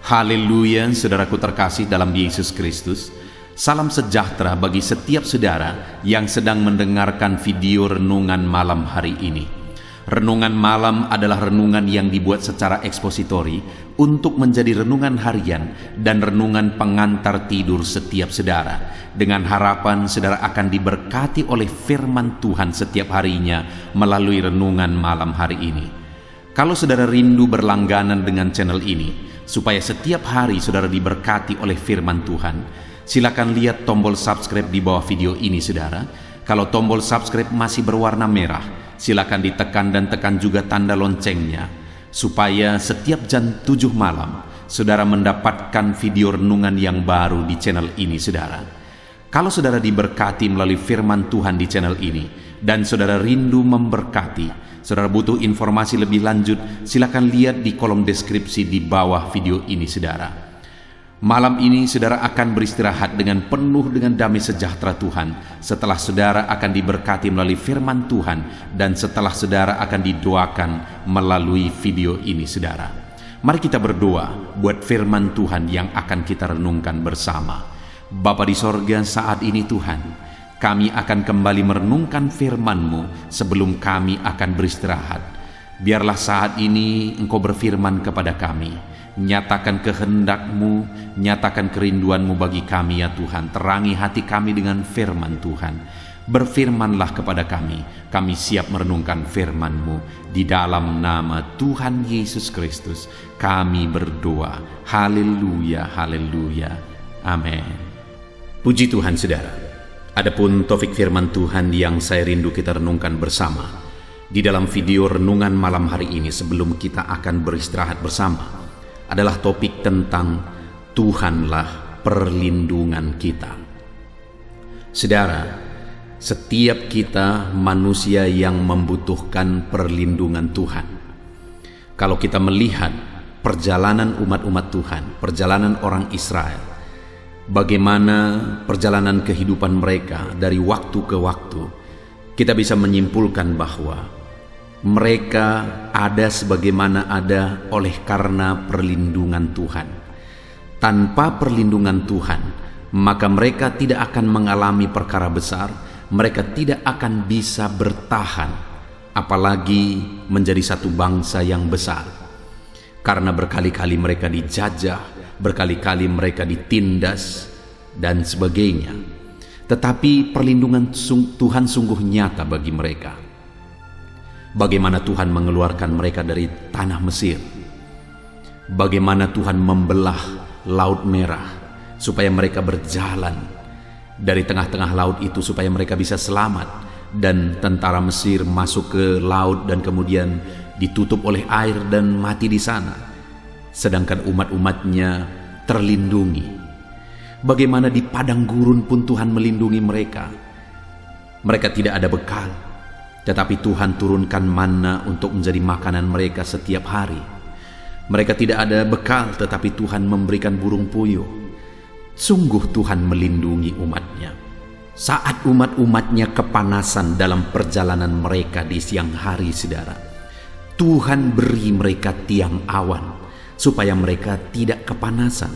Haleluya, saudaraku terkasih dalam Yesus Kristus. Salam sejahtera bagi setiap saudara yang sedang mendengarkan video renungan malam hari ini. Renungan malam adalah renungan yang dibuat secara ekspositori untuk menjadi renungan harian dan renungan pengantar tidur setiap saudara, dengan harapan saudara akan diberkati oleh firman Tuhan setiap harinya melalui renungan malam hari ini. Kalau saudara rindu berlangganan dengan channel ini, supaya setiap hari saudara diberkati oleh firman Tuhan, silakan lihat tombol subscribe di bawah video ini saudara. Kalau tombol subscribe masih berwarna merah, silakan ditekan dan tekan juga tanda loncengnya, supaya setiap jam 7 malam saudara mendapatkan video renungan yang baru di channel ini saudara. Kalau saudara diberkati melalui firman Tuhan di channel ini, dan saudara rindu memberkati, saudara butuh informasi lebih lanjut, silakan lihat di kolom deskripsi di bawah video ini saudara. Malam ini saudara akan beristirahat dengan penuh dengan damai sejahtera Tuhan setelah saudara akan diberkati melalui firman Tuhan dan setelah saudara akan didoakan melalui video ini saudara. Mari kita berdoa buat firman Tuhan yang akan kita renungkan bersama. Bapa di sorga, saat ini Tuhan, kami akan kembali merenungkan firman-Mu sebelum kami akan beristirahat. Biarlah saat ini Engkau berfirman kepada kami, nyatakan kehendak-Mu, nyatakan kerinduan-Mu bagi kami ya Tuhan. Terangi hati kami dengan firman Tuhan. Berfirmanlah kepada kami siap merenungkan firman-Mu. Di dalam nama Tuhan Yesus Kristus kami berdoa. Haleluya, haleluya, amin. Puji Tuhan saudara. Adapun topik firman Tuhan yang saya rindu kita renungkan bersama di dalam video renungan malam hari ini sebelum kita akan beristirahat bersama adalah topik tentang Tuhanlah perlindungan kita. Saudara, setiap kita manusia yang membutuhkan perlindungan Tuhan. Kalau kita melihat perjalanan umat-umat Tuhan, perjalanan orang Israel, bagaimana perjalanan kehidupan mereka dari waktu ke waktu, kita bisa menyimpulkan bahwa mereka ada sebagaimana ada oleh karena perlindungan Tuhan. Tanpa perlindungan Tuhan, maka mereka tidak akan mengalami perkara besar, mereka tidak akan bisa bertahan, apalagi menjadi satu bangsa yang besar. Karena berkali-kali mereka dijajah, berkali-kali mereka ditindas dan sebagainya. Tetapi perlindungan Tuhan sungguh nyata bagi mereka. Bagaimana Tuhan mengeluarkan mereka dari tanah Mesir, bagaimana Tuhan membelah Laut Merah supaya mereka berjalan dari tengah-tengah laut itu supaya mereka bisa selamat, dan tentara Mesir masuk ke laut dan kemudian ditutup oleh air dan mati di sana, sedangkan umat-umatnya terlindungi. Bagaimana di padang gurun pun Tuhan melindungi mereka. Mereka tidak ada bekal, tetapi Tuhan turunkan manna untuk menjadi makanan mereka setiap hari. Mereka tidak ada bekal, tetapi Tuhan memberikan burung puyuh. Sungguh Tuhan melindungi umatnya. Saat umat-umatnya kepanasan dalam perjalanan mereka di siang hari saudara, Tuhan beri mereka tiang awan supaya mereka tidak kepanasan.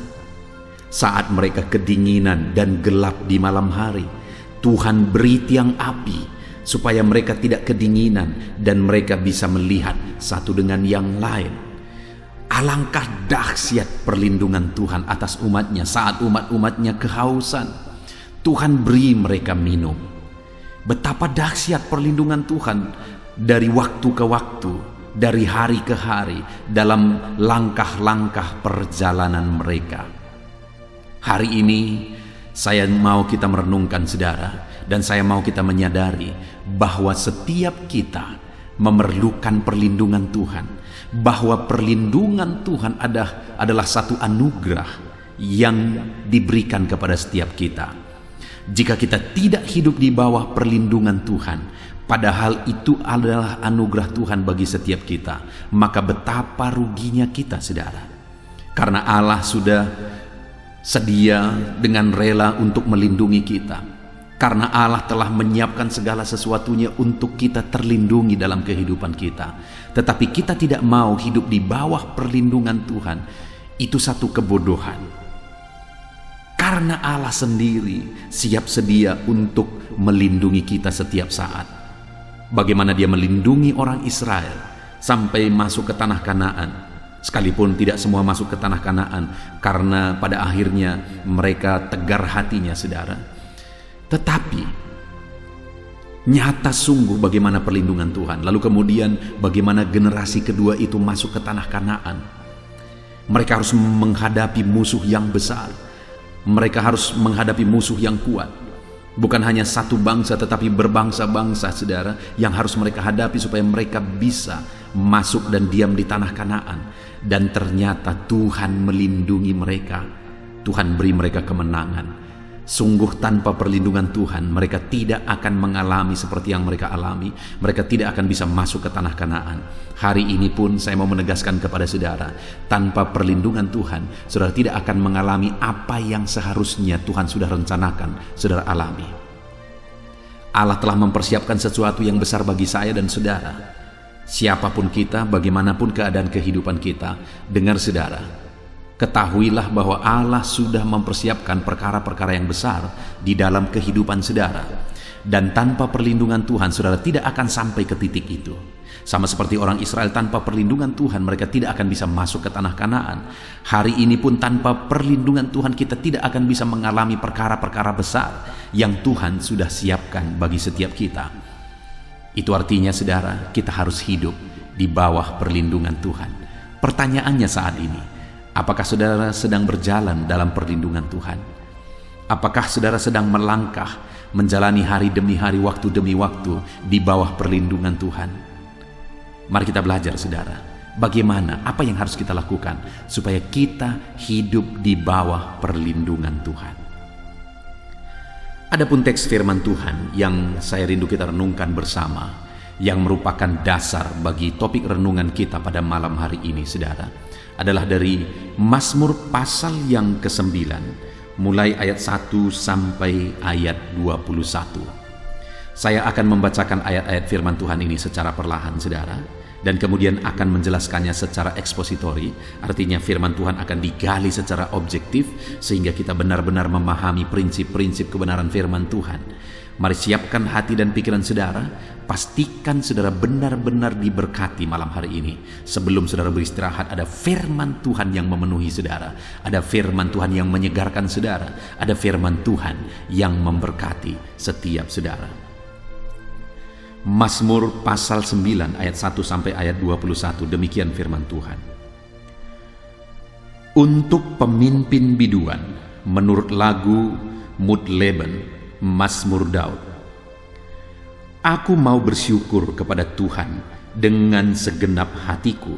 Saat mereka kedinginan dan gelap di malam hari, Tuhan beri tiang api supaya mereka tidak kedinginan dan mereka bisa melihat satu dengan yang lain. Alangkah dahsyat perlindungan Tuhan atas umatnya saat umat-umatnya kehausan. Tuhan beri mereka minum. Betapa dahsyat perlindungan Tuhan dari waktu ke waktu, dari hari ke hari, dalam langkah-langkah perjalanan mereka. Hari ini saya mau kita merenungkan saudara, dan saya mau kita menyadari bahwa setiap kita memerlukan perlindungan Tuhan, bahwa perlindungan Tuhan adalah satu anugerah yang diberikan kepada setiap kita. Jika kita tidak hidup di bawah perlindungan Tuhan, padahal itu adalah anugerah Tuhan bagi setiap kita, maka betapa ruginya kita saudara. Karena Allah sudah sedia dengan rela untuk melindungi kita. Karena Allah telah menyiapkan segala sesuatunya untuk kita terlindungi dalam kehidupan kita. Tetapi kita tidak mau hidup di bawah perlindungan Tuhan. Itu satu kebodohan. Karena Allah sendiri siap sedia untuk melindungi kita setiap saat. Bagaimana Dia melindungi orang Israel sampai masuk ke tanah Kanaan, sekalipun tidak semua masuk ke tanah Kanaan karena pada akhirnya mereka tegar hatinya, saudara. Tetapi nyata sungguh bagaimana perlindungan Tuhan. Lalu kemudian bagaimana generasi kedua itu masuk ke tanah Kanaan. Mereka harus menghadapi musuh yang besar. Mereka harus menghadapi musuh yang kuat. Bukan hanya satu bangsa tetapi berbangsa-bangsa, saudara, yang harus mereka hadapi supaya mereka bisa masuk dan diam di tanah Kanaan. Dan ternyata Tuhan melindungi mereka. Tuhan beri mereka kemenangan. Sungguh tanpa perlindungan Tuhan mereka tidak akan mengalami seperti yang mereka alami. Mereka tidak akan bisa masuk ke tanah Kanaan. Hari ini pun saya mau menegaskan kepada saudara, tanpa perlindungan Tuhan, saudara tidak akan mengalami apa yang seharusnya Tuhan sudah rencanakan saudara alami. Allah telah mempersiapkan sesuatu yang besar bagi saya dan saudara. Siapapun kita, bagaimanapun keadaan kehidupan kita, dengar saudara, ketahuilah bahwa Allah sudah mempersiapkan perkara-perkara yang besar di dalam kehidupan saudara. Dan tanpa perlindungan Tuhan, saudara tidak akan sampai ke titik itu. Sama seperti orang Israel, tanpa perlindungan Tuhan mereka tidak akan bisa masuk ke tanah Kanaan. Hari ini pun tanpa perlindungan Tuhan kita tidak akan bisa mengalami perkara-perkara besar yang Tuhan sudah siapkan bagi setiap kita. Itu artinya saudara, kita harus hidup di bawah perlindungan Tuhan. Pertanyaannya saat ini, apakah saudara sedang berjalan dalam perlindungan Tuhan? Apakah saudara sedang melangkah, menjalani hari demi hari, waktu demi waktu di bawah perlindungan Tuhan? Mari kita belajar saudara, bagaimana, apa yang harus kita lakukan supaya kita hidup di bawah perlindungan Tuhan. Adapun teks firman Tuhan yang saya rindu kita renungkan bersama, yang merupakan dasar bagi topik renungan kita pada malam hari ini saudara, adalah dari Mazmur pasal yang ke-9, mulai ayat 1 sampai ayat 21. Saya akan membacakan ayat-ayat firman Tuhan ini secara perlahan saudara, dan kemudian akan menjelaskannya secara ekspositori. Artinya firman Tuhan akan digali secara objektif sehingga kita benar-benar memahami prinsip-prinsip kebenaran firman Tuhan. Mari siapkan hati dan pikiran saudara, pastikan saudara benar-benar diberkati malam hari ini. Sebelum saudara beristirahat, ada firman Tuhan yang memenuhi saudara, ada firman Tuhan yang menyegarkan saudara, ada firman Tuhan yang memberkati setiap saudara. Mazmur pasal 9 ayat 1 sampai ayat 21, demikian firman Tuhan. Untuk pemimpin biduan menurut lagu Mudleben, Mazmur Daud. Aku mau bersyukur kepada Tuhan dengan segenap hatiku.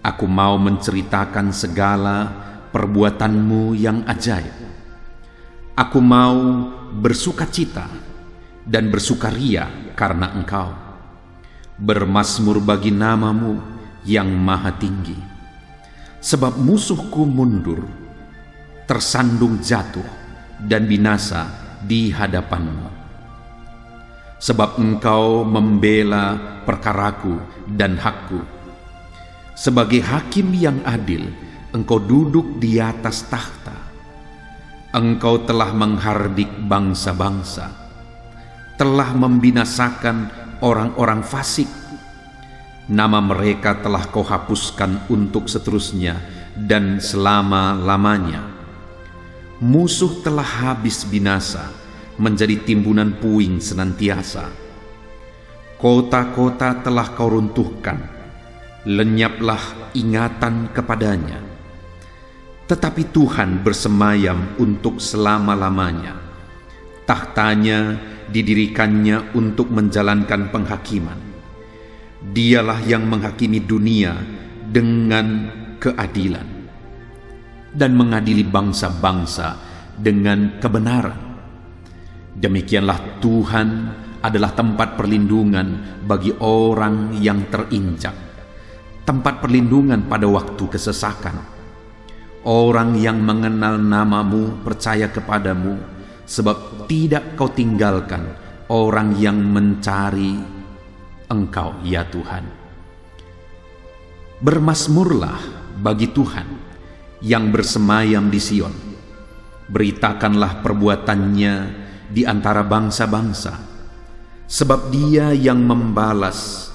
Aku mau menceritakan segala perbuatanmu yang ajaib. Aku mau bersukacita dan bersukaria karena Engkau, bermazmur bagi namamu yang maha tinggi. Sebab musuhku mundur, tersandung jatuh, dan binasa di hadapanmu. Sebab Engkau membela perkaraku dan hakku. Sebagai hakim yang adil, Engkau duduk di atas tahta. Engkau telah menghardik bangsa-bangsa, telah membinasakan orang-orang fasik. Nama mereka telah Kau hapuskan untuk seterusnya dan selama-lamanya. Musuh telah habis binasa, menjadi timbunan puing senantiasa. Kota-kota telah Kau runtuhkan, lenyaplah ingatan kepadanya. Tetapi Tuhan bersemayam untuk selama-lamanya. Tahtanya didirikannya untuk menjalankan penghakiman. Dialah yang menghakimi dunia dengan keadilan dan mengadili bangsa-bangsa dengan kebenaran. Demikianlah Tuhan adalah tempat perlindungan bagi orang yang terinjak, tempat perlindungan pada waktu kesesakan. Orang yang mengenal namamu percaya kepadamu, sebab tidak Kau tinggalkan orang yang mencari Engkau, ya Tuhan. Bermazmurlah bagi Tuhan yang bersemayam di Sion. Beritakanlah perbuatannya di antara bangsa-bangsa, sebab Dia yang membalas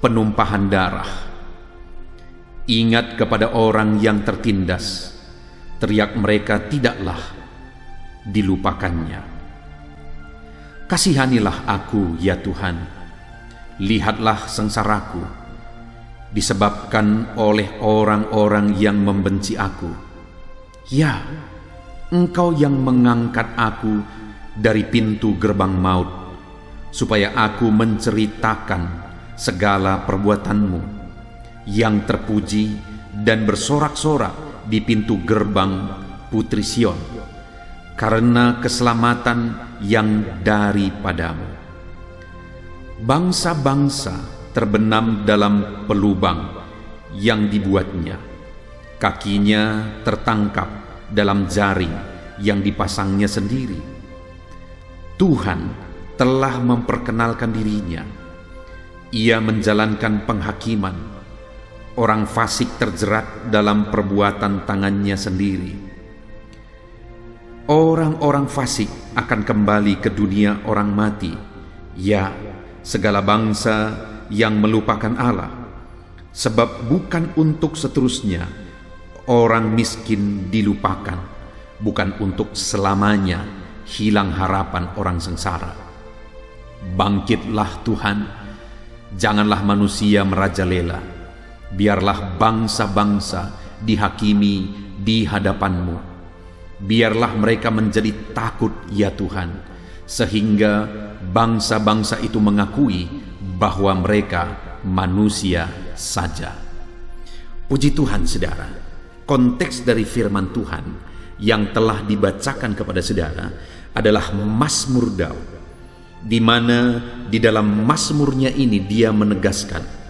penumpahan darah. Ingat kepada orang yang tertindas, teriak mereka tidaklah dilupakannya. Kasihanilah aku, ya Tuhan, lihatlah sengsaraku, disebabkan oleh orang-orang yang membenci aku. Ya, Engkau yang mengangkat aku dari pintu gerbang maut, supaya aku menceritakan segala perbuatanmu, yang terpuji dan bersorak-sorak di pintu gerbang Putri Sion, karena keselamatan yang daripadamu. Bangsa-bangsa terbenam dalam pelubang yang dibuatnya, kakinya tertangkap dalam jaring yang dipasangnya sendiri. Tuhan telah memperkenalkan dirinya. Ia menjalankan penghakiman. Orang fasik terjerat dalam perbuatan tangannya sendiri. Orang-orang fasik akan kembali ke dunia orang mati. Ya, segala bangsa yang melupakan Allah. Sebab bukan untuk seterusnya orang miskin dilupakan, bukan untuk selamanya hilang harapan orang sengsara. Bangkitlah Tuhan, janganlah manusia merajalela. Biarlah bangsa-bangsa dihakimi di hadapan-Mu. Biarlah mereka menjadi takut, ya Tuhan, sehingga bangsa-bangsa itu mengakui bahwa mereka manusia saja. Puji Tuhan, saudara. Konteks dari firman Tuhan yang telah dibacakan kepada saudara adalah Mazmur Daud, di mana di dalam Mazmurnya ini dia menegaskan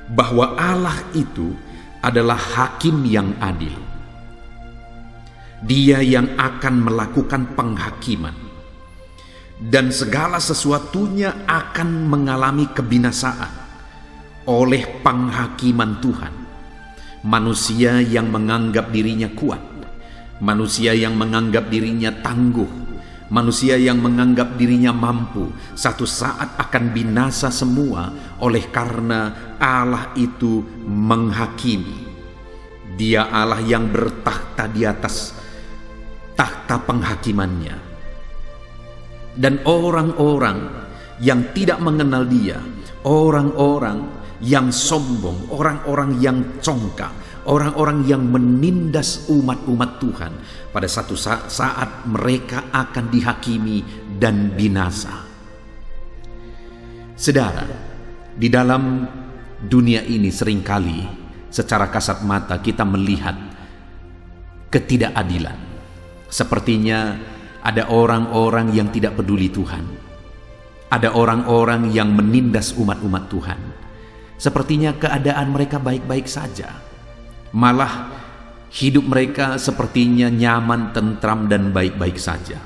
bahwa Allah itu adalah hakim yang adil. Dia yang akan melakukan penghakiman, dan segala sesuatunya akan mengalami kebinasaan oleh penghakiman Tuhan. Manusia yang menganggap dirinya kuat, manusia yang menganggap dirinya tangguh, manusia yang menganggap dirinya mampu, satu saat akan binasa semua oleh karena Allah itu menghakimi. Dia Allah yang bertakhta di atas takhta penghakimannya. Dan orang-orang yang tidak mengenal Dia, orang-orang yang sombong, orang-orang yang congkak, orang-orang yang menindas umat-umat Tuhan, pada satu saat mereka akan dihakimi dan binasa. Saudara, di dalam dunia ini seringkali secara kasat mata kita melihat ketidakadilan. Sepertinya ada orang-orang yang tidak peduli Tuhan. Ada orang-orang yang menindas umat-umat Tuhan. Sepertinya keadaan mereka baik-baik saja. Malah hidup mereka sepertinya nyaman, tentram, dan baik-baik saja.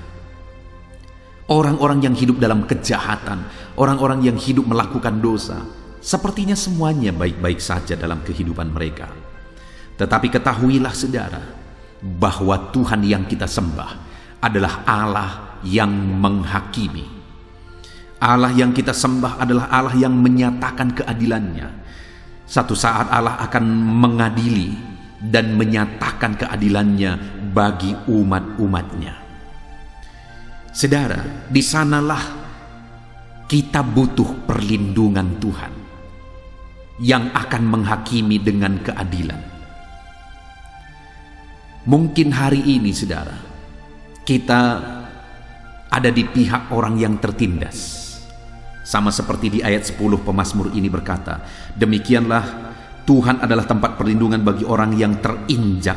Orang-orang yang hidup dalam kejahatan, orang-orang yang hidup melakukan dosa, sepertinya semuanya baik-baik saja dalam kehidupan mereka. Tetapi ketahuilah saudara, bahwa Tuhan yang kita sembah adalah Allah yang menghakimi. Allah yang kita sembah adalah Allah yang menyatakan keadilannya. Satu saat Allah akan mengadili dan menyatakan keadilannya bagi umat-umatnya. Saudara, di sanalah kita butuh perlindungan Tuhan yang akan menghakimi dengan keadilan. Mungkin hari ini, saudara, kita ada di pihak orang yang tertindas. Sama seperti di ayat 10 pemazmur ini berkata, demikianlah Tuhan adalah tempat perlindungan bagi orang yang terinjak,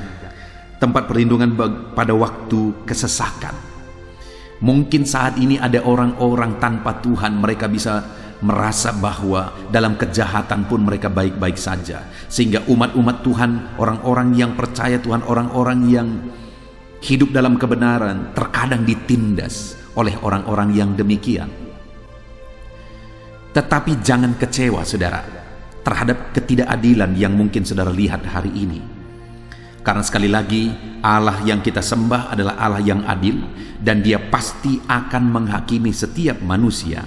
tempat perlindungan pada waktu kesesakan. Mungkin saat ini ada orang-orang tanpa Tuhan, mereka bisa merasa bahwa dalam kejahatan pun mereka baik-baik saja. Sehingga umat-umat Tuhan, orang-orang yang percaya Tuhan, orang-orang yang hidup dalam kebenaran, terkadang ditindas oleh orang-orang yang demikian. Tetapi jangan kecewa, saudara, terhadap ketidakadilan yang mungkin saudara lihat hari ini. Karena sekali lagi, Allah yang kita sembah adalah Allah yang adil, dan Dia pasti akan menghakimi setiap manusia.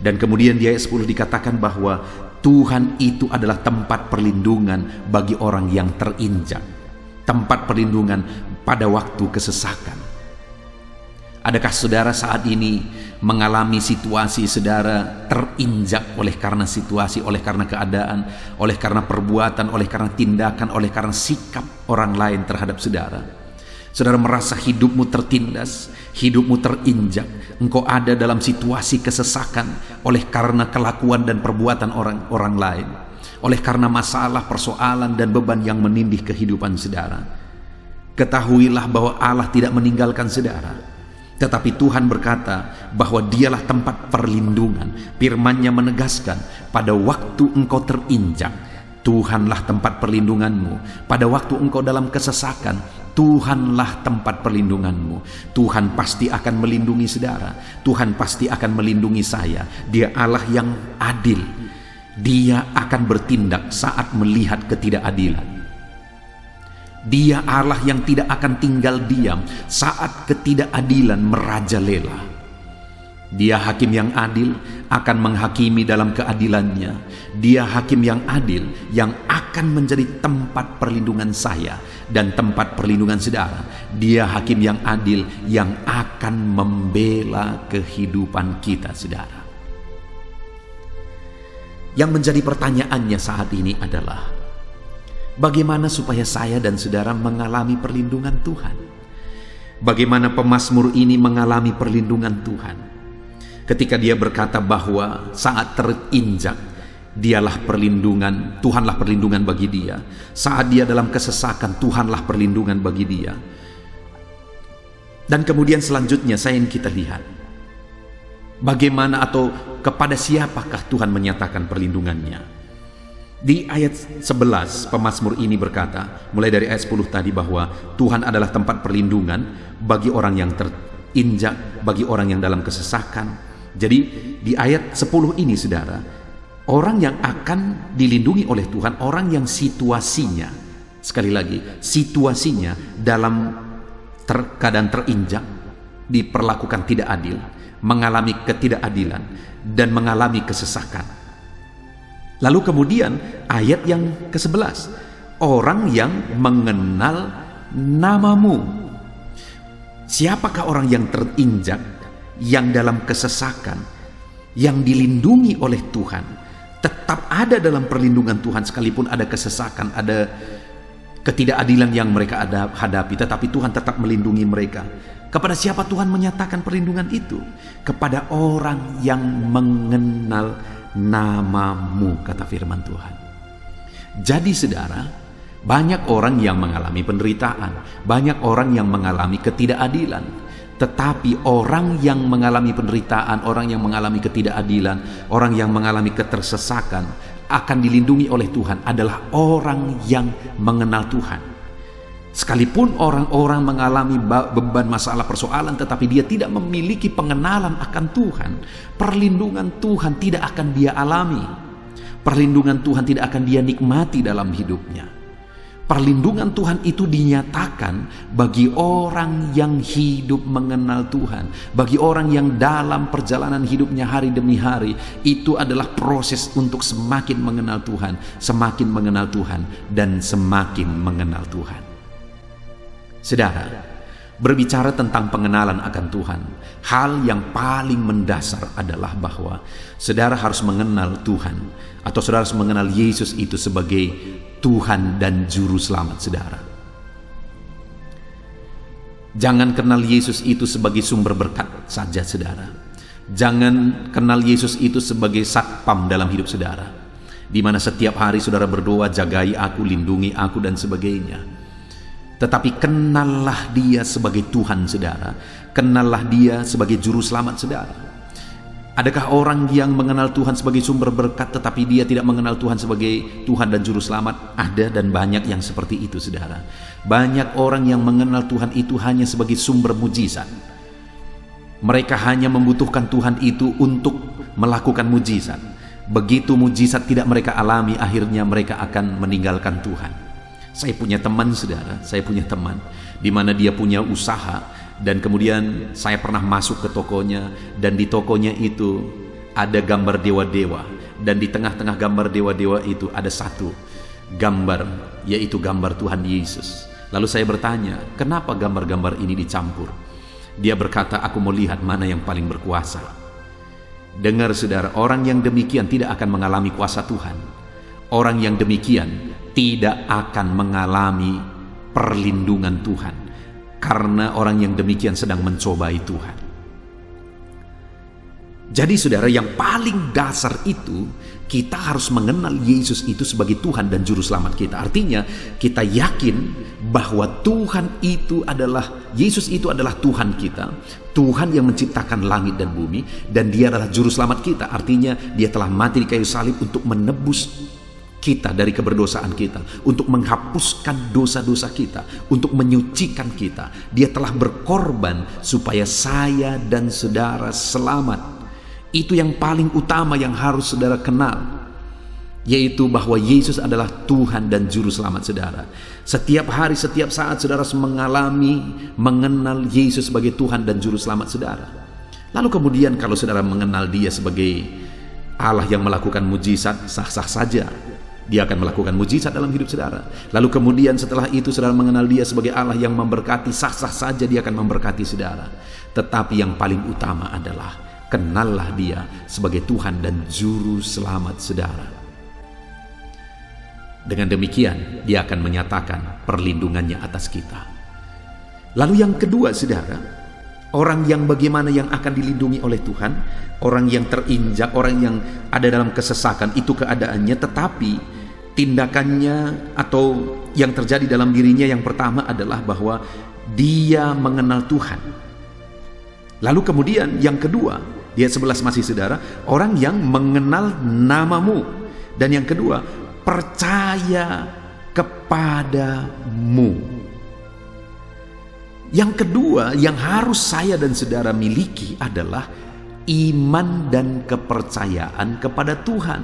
Dan kemudian di ayat 10 dikatakan bahwa Tuhan itu adalah tempat perlindungan bagi orang yang terinjak, tempat perlindungan pada waktu kesesakan. Adakah saudara saat ini mengalami situasi saudara terinjak oleh karena situasi, oleh karena keadaan, oleh karena perbuatan, oleh karena tindakan, oleh karena sikap orang lain terhadap saudara? Saudara merasa hidupmu tertindas, hidupmu terinjak, engkau ada dalam situasi kesesakan oleh karena kelakuan dan perbuatan orang lain, oleh karena masalah, persoalan, dan beban yang menindih kehidupan saudara. Ketahuilah bahwa Allah tidak meninggalkan saudara. Tetapi Tuhan berkata bahwa Dialah tempat perlindungan. Firman-Nya menegaskan, pada waktu engkau terinjak, Tuhanlah tempat perlindunganmu. Pada waktu engkau dalam kesesakan, Tuhanlah tempat perlindunganmu. Tuhan pasti akan melindungi saudara. Tuhan pasti akan melindungi saya. Dia Allah yang adil. Dia akan bertindak saat melihat ketidakadilan. Dia Allah yang tidak akan tinggal diam saat ketidakadilan merajalela. Dia hakim yang adil, akan menghakimi dalam keadilannya. Dia hakim yang adil yang akan menjadi tempat perlindungan saya dan tempat perlindungan saudara. Dia hakim yang adil yang akan membela kehidupan kita, saudara. Yang menjadi pertanyaannya saat ini adalah, bagaimana supaya saya dan saudara mengalami perlindungan Tuhan? Bagaimana pemazmur ini mengalami perlindungan Tuhan? Ketika dia berkata bahwa saat terinjak, Dialah perlindungan, Tuhanlah perlindungan bagi dia. Saat dia dalam kesesakan, Tuhanlah perlindungan bagi dia. Dan kemudian selanjutnya saya ingin kita lihat, bagaimana atau kepada siapakah Tuhan menyatakan perlindungannya. Di ayat 11 pemazmur ini berkata, mulai dari ayat 10 tadi, bahwa Tuhan adalah tempat perlindungan bagi orang yang terinjak, bagi orang yang dalam kesesakan. Jadi di ayat 10 ini saudara, orang yang akan dilindungi oleh Tuhan, orang yang situasinya, sekali lagi, situasinya dalam keadaan terinjak, diperlakukan tidak adil, mengalami ketidakadilan, dan mengalami kesesakan. Lalu kemudian ayat yang ke-11, orang yang mengenal namamu. Siapakah orang yang terinjak, yang dalam kesesakan, yang dilindungi oleh Tuhan, tetap ada dalam perlindungan Tuhan sekalipun ada kesesakan, ada ketidakadilan yang mereka hadapi, tetapi Tuhan tetap melindungi mereka. Kepada siapa Tuhan menyatakan perlindungan itu? Kepada orang yang mengenal namamu, kata firman Tuhan. Jadi saudara, banyak orang yang mengalami penderitaan, banyak orang yang mengalami ketidakadilan, tetapi orang yang mengalami penderitaan, orang yang mengalami ketidakadilan, orang yang mengalami ketersesakan akan dilindungi oleh Tuhan adalah orang yang mengenal Tuhan. Sekalipun orang-orang mengalami beban, masalah, persoalan, tetapi dia tidak memiliki pengenalan akan Tuhan, perlindungan Tuhan tidak akan dia alami. Perlindungan Tuhan tidak akan dia nikmati dalam hidupnya. Perlindungan Tuhan itu dinyatakan bagi orang yang hidup mengenal Tuhan, bagi orang yang dalam perjalanan hidupnya hari demi hari. Itu adalah proses untuk semakin mengenal Tuhan, semakin mengenal Tuhan, dan semakin mengenal Tuhan. Saudara, berbicara tentang pengenalan akan Tuhan, hal yang paling mendasar adalah bahwa saudara harus mengenal Tuhan, atau saudara harus mengenal Yesus itu sebagai Tuhan dan Juru Selamat saudara. Jangan kenal Yesus itu sebagai sumber berkat saja saudara. Jangan kenal Yesus itu sebagai satpam dalam hidup saudara, di mana setiap hari saudara berdoa, jagai aku, lindungi aku, dan sebagainya. Tetapi kenallah dia sebagai Tuhan saudara, kenallah dia sebagai Juru Selamat saudara. Adakah orang yang mengenal Tuhan sebagai sumber berkat tetapi dia tidak mengenal Tuhan sebagai Tuhan dan Juru Selamat? Ada, dan banyak yang seperti itu saudara. Banyak orang yang mengenal Tuhan itu hanya sebagai sumber mujizat. Mereka hanya membutuhkan Tuhan itu untuk melakukan mujizat. Begitu mujizat tidak mereka alami, akhirnya mereka akan meninggalkan Tuhan. Saya punya teman, saudara, saya punya teman di mana dia punya usaha, dan kemudian saya pernah masuk ke tokonya, dan di tokonya itu ada gambar dewa-dewa, dan di tengah-tengah gambar dewa-dewa itu ada satu gambar, yaitu gambar Tuhan Yesus. Lalu saya bertanya, kenapa gambar-gambar ini dicampur? Dia berkata, aku mau lihat mana yang paling berkuasa. Dengar saudara, orang yang demikian tidak akan mengalami kuasa Tuhan. Orang yang demikian tidak akan mengalami perlindungan Tuhan, karena orang yang demikian sedang mencobai Tuhan. Jadi saudara, yang paling dasar itu, kita harus mengenal Yesus itu sebagai Tuhan dan Juru Selamat kita. Artinya kita yakin bahwa Tuhan itu adalah, Yesus itu adalah Tuhan kita, Tuhan yang menciptakan langit dan bumi, dan dia adalah Juru Selamat kita. Artinya dia telah mati di kayu salib untuk menebus kita dari keberdosaan kita, untuk menghapuskan dosa-dosa kita, untuk menyucikan kita. Dia telah berkorban supaya saya dan saudara selamat. Itu yang paling utama yang harus saudara kenal, yaitu bahwa Yesus adalah Tuhan dan Juru Selamat saudara. Setiap hari, setiap saat saudara mengenal Yesus sebagai Tuhan dan Juru Selamat saudara. Lalu kemudian kalau saudara mengenal dia sebagai Allah yang melakukan mujizat, sah-sah saja. Dia akan melakukan mujizat dalam hidup saudara. Lalu kemudian setelah itu saudara mengenal dia sebagai Allah yang memberkati, sah-sah saja dia akan memberkati saudara. Tetapi yang paling utama adalah kenallah dia sebagai Tuhan dan Juru Selamat saudara. Dengan demikian dia akan menyatakan perlindungannya atas kita. Lalu yang kedua saudara, orang yang bagaimana yang akan dilindungi oleh Tuhan? Orang yang terinjak, orang yang ada dalam kesesakan, itu keadaannya, tetapi tindakannya atau yang terjadi dalam dirinya yang pertama adalah bahwa dia mengenal Tuhan. Lalu kemudian yang kedua, di ayat 11 masih saudara, orang yang mengenal namamu. Dan yang kedua, percaya kepadamu. Yang kedua yang harus saya dan saudara miliki adalah iman dan kepercayaan kepada Tuhan.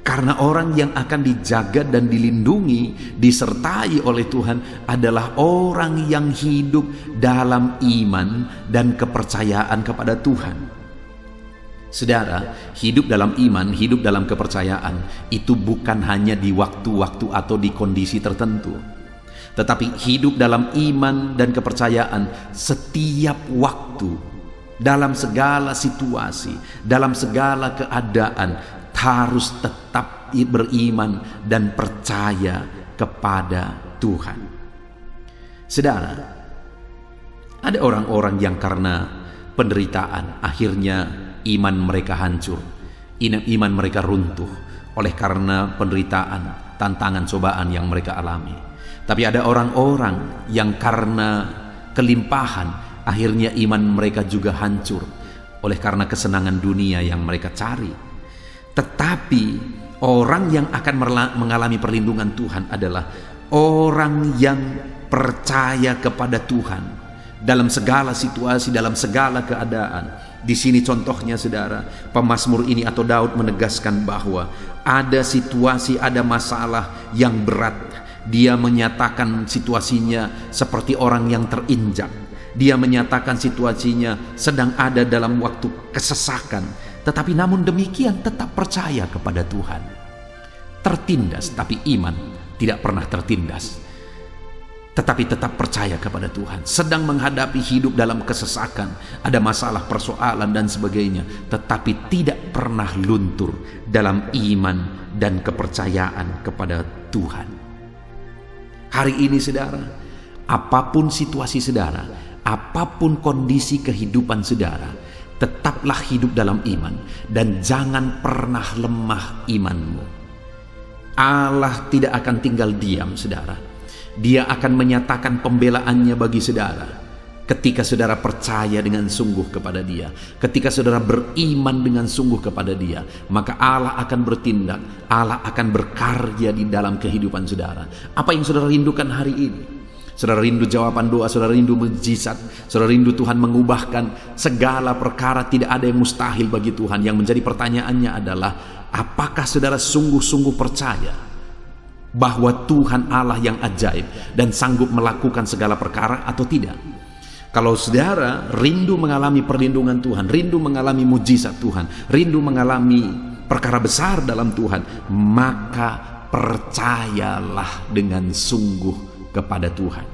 Karena orang yang akan dijaga dan dilindungi, disertai oleh Tuhan adalah orang yang hidup dalam iman dan kepercayaan kepada Tuhan. Saudara, hidup dalam iman, hidup dalam kepercayaan itu bukan hanya di waktu-waktu atau di kondisi tertentu, tetapi hidup dalam iman dan kepercayaan setiap waktu, dalam segala situasi, dalam segala keadaan, harus tetap beriman dan percaya kepada Tuhan. Saudara, ada orang-orang yang karena penderitaan akhirnya iman mereka hancur, iman mereka runtuh oleh karena penderitaan, tantangan, cobaan yang mereka alami. Tapi ada orang-orang yang karena kelimpahan akhirnya iman mereka juga hancur oleh karena kesenangan dunia yang mereka cari. Tetapi orang yang akan mengalami perlindungan Tuhan adalah orang yang percaya kepada Tuhan dalam segala situasi, dalam segala keadaan. Di sini contohnya saudara, pemazmur ini atau Daud menegaskan bahwa ada situasi, ada masalah yang berat. Dia menyatakan situasinya seperti orang yang terinjak. Dia menyatakan situasinya sedang ada dalam waktu kesesakan. Tetapi namun demikian tetap percaya kepada Tuhan. Tertindas, tapi iman tidak pernah tertindas. Tetapi tetap percaya kepada Tuhan. Sedang menghadapi hidup dalam kesesakan, ada masalah, persoalan dan sebagainya, tetapi tidak pernah luntur dalam iman dan kepercayaan kepada Tuhan. Hari ini saudara, apapun situasi saudara, apapun kondisi kehidupan saudara, tetaplah hidup dalam iman dan jangan pernah lemah imanmu. Allah tidak akan tinggal diam saudara. Dia akan menyatakan pembelaannya bagi saudara ketika saudara percaya dengan sungguh kepada dia, ketika saudara beriman dengan sungguh kepada dia, maka Allah akan bertindak, Allah akan berkarya di dalam kehidupan saudara. Apa yang saudara rindukan hari ini? Saudara rindu jawaban doa, saudara rindu mujizat, saudara rindu Tuhan mengubahkan segala perkara. Tidak ada yang mustahil bagi Tuhan. Yang menjadi pertanyaannya adalah, apakah saudara sungguh-sungguh percaya bahwa Tuhan Allah yang ajaib dan sanggup melakukan segala perkara atau tidak? Kalau saudara rindu mengalami perlindungan Tuhan, rindu mengalami mujizat Tuhan, rindu mengalami perkara besar dalam Tuhan, maka percayalah dengan sungguh kepada Tuhan.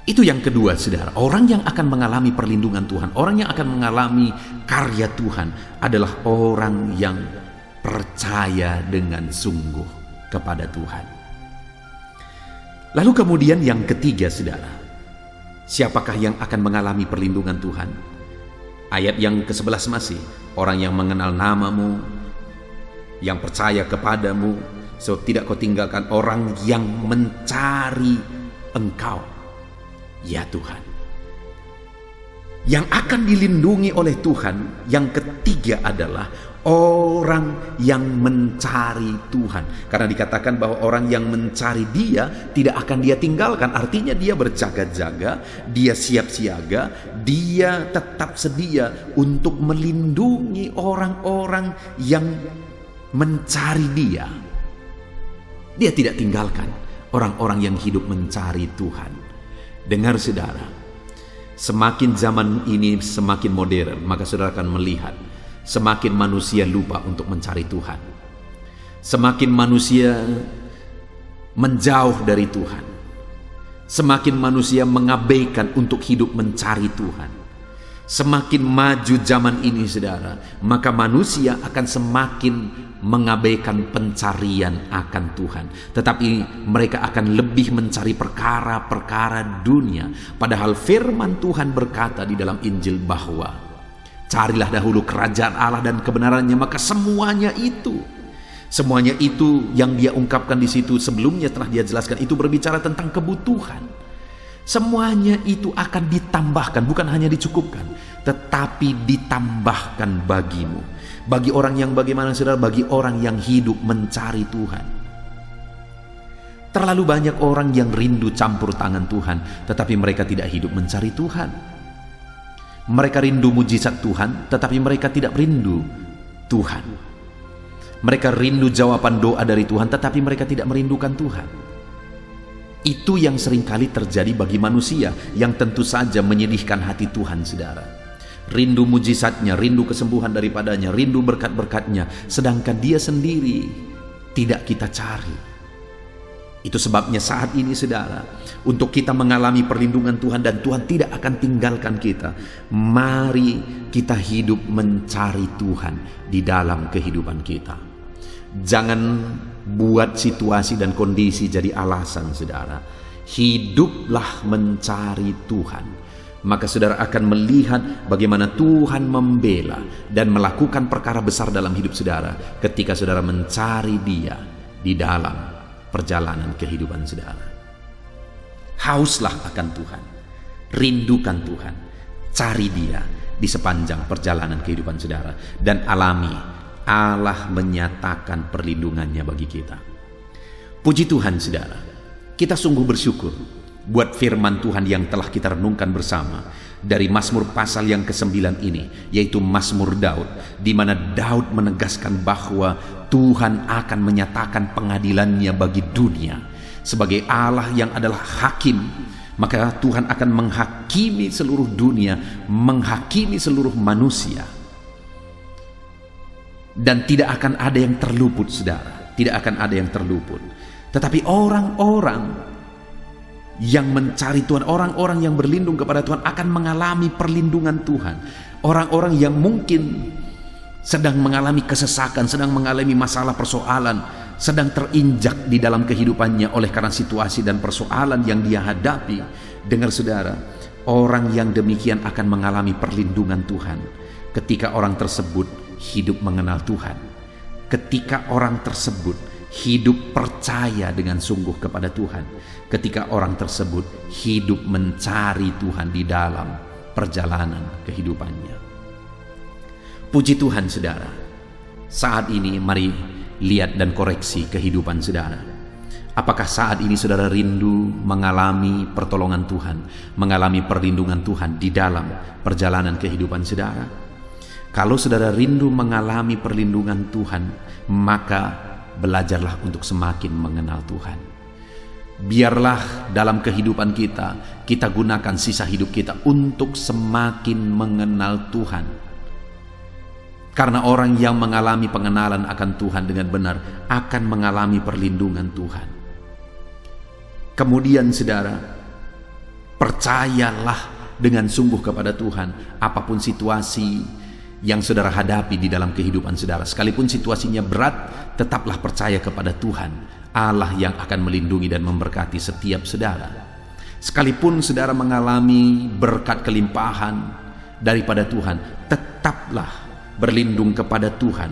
Itu yang kedua, saudara. Orang yang akan mengalami perlindungan Tuhan, orang yang akan mengalami karya Tuhan adalah orang yang percaya dengan sungguh kepada Tuhan. Lalu kemudian yang ketiga, saudara, siapakah yang akan mengalami perlindungan Tuhan? Ayat yang ke-11 masih, orang yang mengenal namamu, yang percaya kepadamu, sebab tidak kau tinggalkan orang yang mencari engkau, ya Tuhan. Yang akan dilindungi oleh Tuhan, yang ketiga adalah orang yang mencari Tuhan. Karena dikatakan bahwa orang yang mencari Dia tidak akan Dia tinggalkan. Artinya dia berjaga-jaga, dia siap siaga, dia tetap sedia untuk melindungi orang-orang yang mencari Dia. Dia tidak tinggalkan orang-orang yang hidup mencari Tuhan. Dengar saudara, semakin zaman ini semakin modern, maka saudara akan melihat semakin manusia lupa untuk mencari Tuhan. Semakin manusia menjauh dari Tuhan. Semakin manusia mengabaikan untuk hidup mencari Tuhan. Semakin maju zaman ini saudara, maka manusia akan semakin mengabaikan pencarian akan Tuhan. Tetapi mereka akan lebih mencari perkara-perkara dunia. Padahal firman Tuhan berkata di dalam Injil bahwa carilah dahulu kerajaan Allah dan kebenarannya, maka semuanya itu yang dia ungkapkan di situ sebelumnya telah dia jelaskan, itu berbicara tentang kebutuhan. Semuanya itu akan ditambahkan, bukan hanya dicukupkan, tetapi ditambahkan bagimu. Bagi orang yang bagaimana saudara? Bagi orang yang hidup mencari Tuhan. Terlalu banyak orang yang rindu campur tangan Tuhan, tetapi mereka tidak hidup mencari Tuhan. Mereka rindu mujizat Tuhan, tetapi mereka tidak rindu Tuhan. Mereka rindu jawaban doa dari Tuhan, tetapi mereka tidak merindukan Tuhan. Itu yang seringkali terjadi bagi manusia, yang tentu saja menyedihkan hati Tuhan, saudara. Rindu mujizatnya, rindu kesembuhan daripadanya, rindu berkat-berkatnya, sedangkan dia sendiri tidak kita cari. Itu sebabnya saat ini saudara, untuk kita mengalami perlindungan Tuhan dan Tuhan tidak akan tinggalkan kita, mari kita hidup mencari Tuhan di dalam kehidupan kita. Jangan buat situasi dan kondisi jadi alasan saudara. Hiduplah mencari Tuhan, maka saudara akan melihat bagaimana Tuhan membela dan melakukan perkara besar dalam hidup saudara ketika saudara mencari Dia di dalam perjalanan kehidupan saudara. Hauslah akan Tuhan, rindukan Tuhan, cari Dia di sepanjang perjalanan kehidupan saudara, dan alami Allah menyatakan perlindungannya bagi kita. Puji Tuhan saudara, kita sungguh bersyukur buat firman Tuhan yang telah kita renungkan bersama dari Mazmur pasal yang ke-9 ini, yaitu Mazmur Daud, di mana Daud menegaskan bahwa Tuhan akan menyatakan pengadilannya bagi dunia. Sebagai Allah yang adalah hakim, maka Tuhan akan menghakimi seluruh dunia, menghakimi seluruh manusia. Dan tidak akan ada yang terluput saudara, tidak akan ada yang terluput. Tetapi orang-orang yang mencari Tuhan, orang-orang yang berlindung kepada Tuhan akan mengalami perlindungan Tuhan. Orang-orang yang mungkin sedang mengalami kesesakan, sedang mengalami masalah persoalan, sedang terinjak di dalam kehidupannya oleh karena situasi dan persoalan yang dia hadapi. Dengar saudara, orang yang demikian akan mengalami perlindungan Tuhan ketika orang tersebut hidup mengenal Tuhan, ketika orang tersebut hidup percaya dengan sungguh kepada Tuhan, ketika orang tersebut hidup mencari Tuhan di dalam perjalanan kehidupannya. Puji Tuhan saudara, saat ini mari lihat dan koreksi kehidupan saudara. Apakah saat ini saudara rindu mengalami pertolongan Tuhan, mengalami perlindungan Tuhan di dalam perjalanan kehidupan saudara? Kalau saudara rindu mengalami perlindungan Tuhan, maka belajarlah untuk semakin mengenal Tuhan. Biarlah dalam kehidupan kita gunakan sisa hidup kita untuk semakin mengenal Tuhan. Karena orang yang mengalami pengenalan akan Tuhan dengan benar akan mengalami perlindungan Tuhan. Kemudian saudara, percayalah dengan sungguh kepada Tuhan apapun situasi yang saudara hadapi di dalam kehidupan saudara. Sekalipun situasinya berat, tetaplah percaya kepada Tuhan, Allah yang akan melindungi dan memberkati setiap saudara. Sekalipun saudara mengalami berkat kelimpahan daripada Tuhan, tetaplah berlindung kepada Tuhan,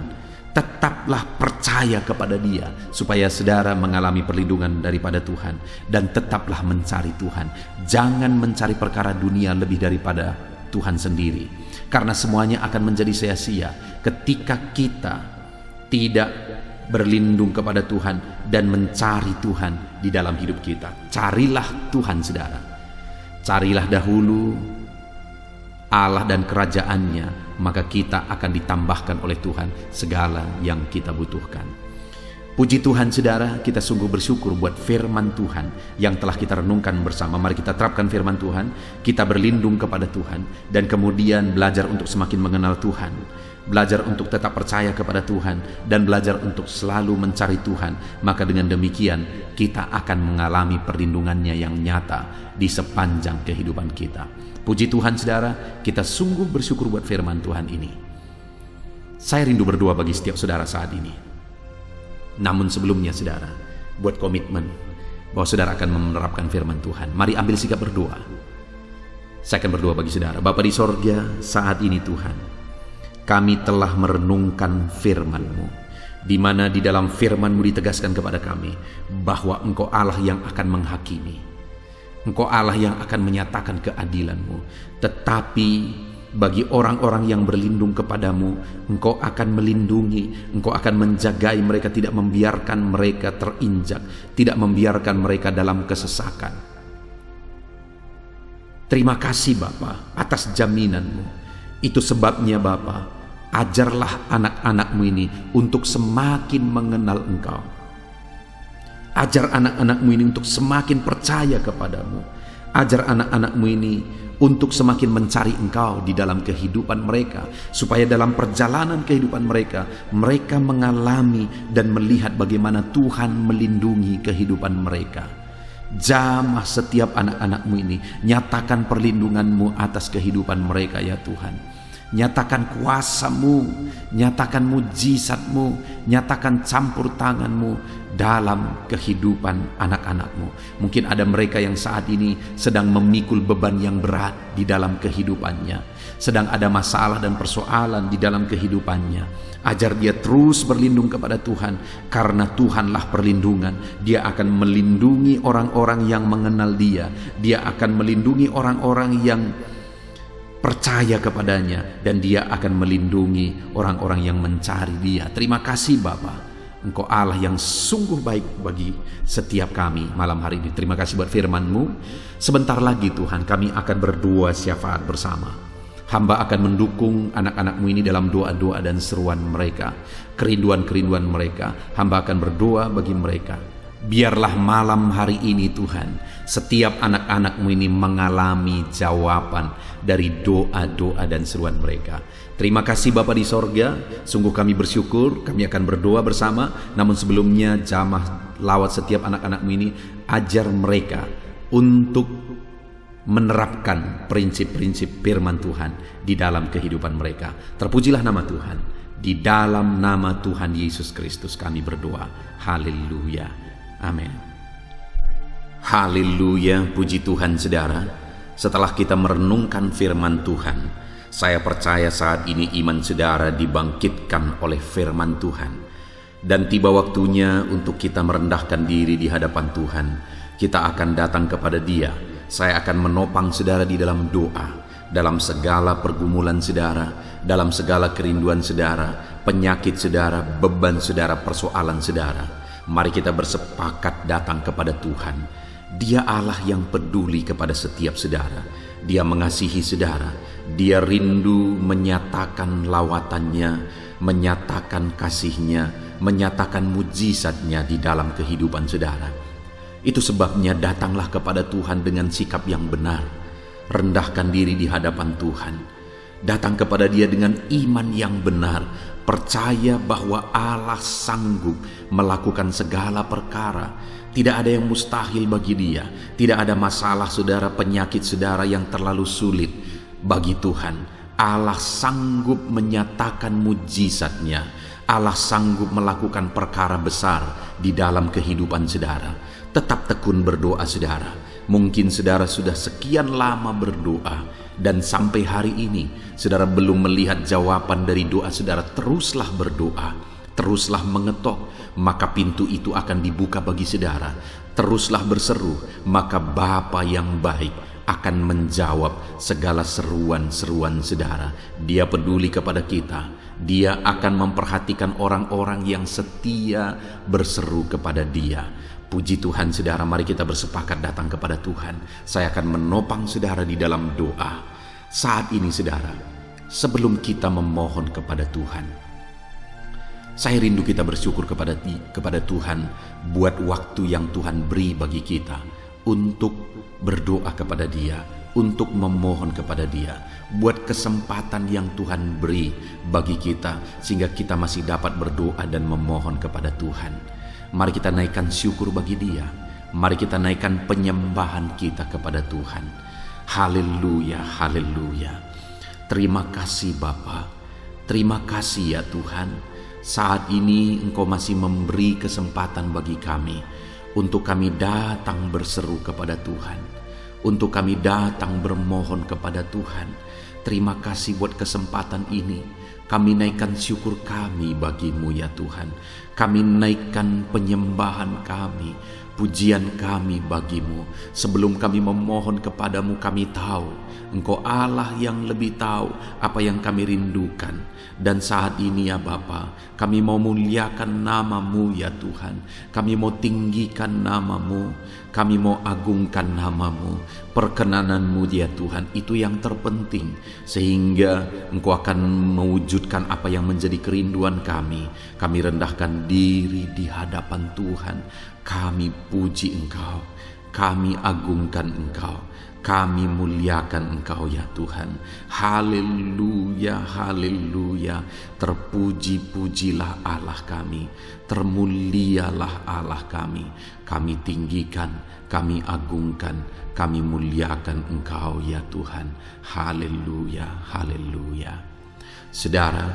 tetaplah percaya kepada Dia, supaya saudara mengalami perlindungan daripada Tuhan, dan tetaplah mencari Tuhan. Jangan mencari perkara dunia lebih daripada Tuhan sendiri, karena semuanya akan menjadi sia-sia ketika kita tidak berlindung kepada Tuhan dan mencari Tuhan di dalam hidup kita. Carilah Tuhan saudara, carilah dahulu Allah dan kerajaannya, maka kita akan ditambahkan oleh Tuhan segala yang kita butuhkan. Puji Tuhan saudara, kita sungguh bersyukur buat firman Tuhan yang telah kita renungkan bersama. Mari kita terapkan firman Tuhan, kita berlindung kepada Tuhan, dan kemudian belajar untuk semakin mengenal Tuhan, belajar untuk tetap percaya kepada Tuhan, dan belajar untuk selalu mencari Tuhan. Maka dengan demikian kita akan mengalami perlindungannya yang nyata di sepanjang kehidupan kita. Puji Tuhan saudara, kita sungguh bersyukur buat firman Tuhan ini. Saya rindu berdoa bagi setiap saudara saat ini. Namun sebelumnya saudara, buat komitmen bahwa saudara akan menerapkan firman Tuhan. Mari ambil sikap berdoa. Saya akan berdoa bagi saudara. Bapa di sorga, saat ini Tuhan, kami telah merenungkan firman-Mu, di mana di dalam firman-Mu ditegaskan kepada kami bahwa Engkau Allah yang akan menghakimi, Engkau Allah yang akan menyatakan keadilan-Mu. Tetapi bagi orang-orang yang berlindung kepadamu, Engkau akan melindungi, Engkau akan menjagai mereka, tidak membiarkan mereka terinjak, tidak membiarkan mereka dalam kesesakan. Terima kasih Bapa atas jaminan-Mu. Itu sebabnya Bapa, ajarlah anak-anak-Mu ini untuk semakin mengenal Engkau. Ajar anak-anak-Mu ini untuk semakin percaya kepadamu. Ajar anak-anak-Mu ini untuk semakin mencari Engkau di dalam kehidupan mereka, supaya dalam perjalanan kehidupan mereka, mereka mengalami dan melihat bagaimana Tuhan melindungi kehidupan mereka. Jamah setiap anak-anak-Mu ini, nyatakan perlindungan-Mu atas kehidupan mereka ya Tuhan. Nyatakan kuasa-Mu, nyatakan mujizat-Mu, nyatakan campur tangan-Mu dalam kehidupan anak-anak-Mu. Mungkin ada mereka yang saat ini sedang memikul beban yang berat di dalam kehidupannya, sedang ada masalah dan persoalan di dalam kehidupannya. Ajar dia terus berlindung kepada Tuhan, karena Tuhanlah perlindungan. Dia akan melindungi orang-orang yang mengenal Dia. Dia akan melindungi orang-orang yang percaya kepadanya, dan Dia akan melindungi orang-orang yang mencari Dia. Terima kasih Bapa, Engkau Allah yang sungguh baik bagi setiap kami malam hari ini. Terima kasih buat firman-Mu. Sebentar lagi Tuhan, kami akan berdua syafaat bersama. Hamba akan mendukung anak-anak-Mu ini dalam doa-doa dan seruan mereka, kerinduan-kerinduan mereka. Hamba akan berdoa bagi mereka. Biarlah malam hari ini Tuhan, setiap anak-anak-Mu ini mengalami jawaban dari doa-doa dan seruan mereka. Terima kasih Bapa di sorga, sungguh kami bersyukur. Kami akan berdoa bersama. Namun sebelumnya, jamah lawat setiap anak-anak-Mu ini, ajar mereka untuk menerapkan prinsip-prinsip firman Tuhan di dalam kehidupan mereka. Terpujilah nama Tuhan. Di dalam nama Tuhan Yesus Kristus kami berdoa. Haleluya. Amin. Haleluya, puji Tuhan saudara. Setelah kita merenungkan firman Tuhan, saya percaya saat ini iman saudara dibangkitkan oleh firman Tuhan. Dan tiba waktunya untuk kita merendahkan diri di hadapan Tuhan. Kita akan datang kepada Dia. Saya akan menopang saudara di dalam doa, dalam segala pergumulan saudara, dalam segala kerinduan saudara, penyakit saudara, beban saudara, persoalan saudara. Mari kita bersepakat datang kepada Tuhan. Dia Allah yang peduli kepada setiap saudara. Dia mengasihi saudara. Dia rindu menyatakan lawatannya, menyatakan kasih-Nya, menyatakan mujizat-Nya di dalam kehidupan saudara. Itu sebabnya datanglah kepada Tuhan dengan sikap yang benar, rendahkan diri di hadapan Tuhan, datang kepada Dia dengan iman yang benar, percaya bahwa Allah sanggup melakukan segala perkara. Tidak ada yang mustahil bagi Dia. Tidak ada masalah saudara, penyakit saudara yang terlalu sulit bagi Tuhan. Allah sanggup menyatakan mujizat-Nya. Allah sanggup melakukan perkara besar di dalam kehidupan saudara. Tetap tekun berdoa saudara. Mungkin saudara sudah sekian lama berdoa dan sampai hari ini saudara belum melihat jawaban dari doa saudara. Teruslah berdoa, teruslah mengetok, maka pintu itu akan dibuka bagi saudara. Teruslah berseru, maka Bapa yang baik akan menjawab segala seruan-seruan saudara. Dia peduli kepada kita. Dia akan memperhatikan orang-orang yang setia berseru kepada Dia. Puji Tuhan saudara, mari kita bersepakat datang kepada Tuhan. Saya akan menopang saudara di dalam doa. Saat ini saudara, sebelum kita memohon kepada Tuhan, saya rindu kita bersyukur kepada Tuhan buat waktu yang Tuhan beri bagi kita untuk berdoa kepada Dia, untuk memohon kepada Dia, buat kesempatan yang Tuhan beri bagi kita sehingga kita masih dapat berdoa dan memohon kepada Tuhan. Mari kita naikkan syukur bagi Dia. Mari kita naikkan penyembahan kita kepada Tuhan. Haleluya, haleluya. Terima kasih Bapa. Terima kasih ya Tuhan. Saat ini Engkau masih memberi kesempatan bagi kami untuk kami datang berseru kepada Tuhan, untuk kami datang bermohon kepada Tuhan. Terima kasih buat kesempatan ini. Kami naikkan syukur kami bagi-Mu ya Tuhan. Kami naikkan penyembahan kami, pujian kami bagi-Mu. Sebelum kami memohon kepadamu, kami tahu Engkau Allah yang lebih tahu apa yang kami rindukan. Dan saat ini ya Bapa, kami mau muliakan nama-Mu ya Tuhan. Kami mau tinggikan nama-Mu, kami mau agungkan nama-Mu. Perkenanan-Mu ya Tuhan, itu yang terpenting, sehingga Engkau akan mewujudkan apa yang menjadi kerinduan kami. Kami rendahkan diri di hadapan Tuhan. Kami puji Engkau, kami agungkan Engkau, kami muliakan Engkau ya Tuhan. Haleluya, haleluya. Terpuji-pujilah Allah kami, termulialah Allah kami. Kami tinggikan, kami agungkan, kami muliakan Engkau ya Tuhan. Haleluya, haleluya. Saudara,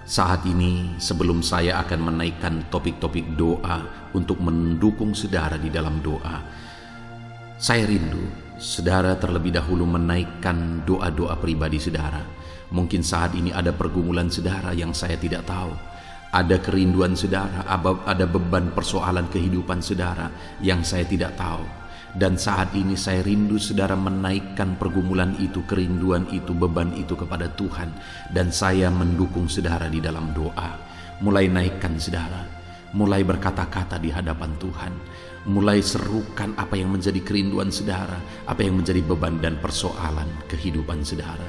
saat ini sebelum saya akan menaikkan topik-topik doa untuk mendukung saudara di dalam doa, saya rindu saudara terlebih dahulu menaikkan doa-doa pribadi saudara. Mungkin saat ini ada pergumulan saudara yang saya tidak tahu. Ada kerinduan saudara, ada beban persoalan kehidupan saudara yang saya tidak tahu. Dan saat ini saya rindu saudara menaikkan pergumulan itu, kerinduan itu, beban itu kepada Tuhan. Dan saya mendukung saudara di dalam doa. Mulai naikkan saudara, mulai berkata-kata di hadapan Tuhan. Mulai serukan apa yang menjadi kerinduan saudara, apa yang menjadi beban dan persoalan kehidupan saudara.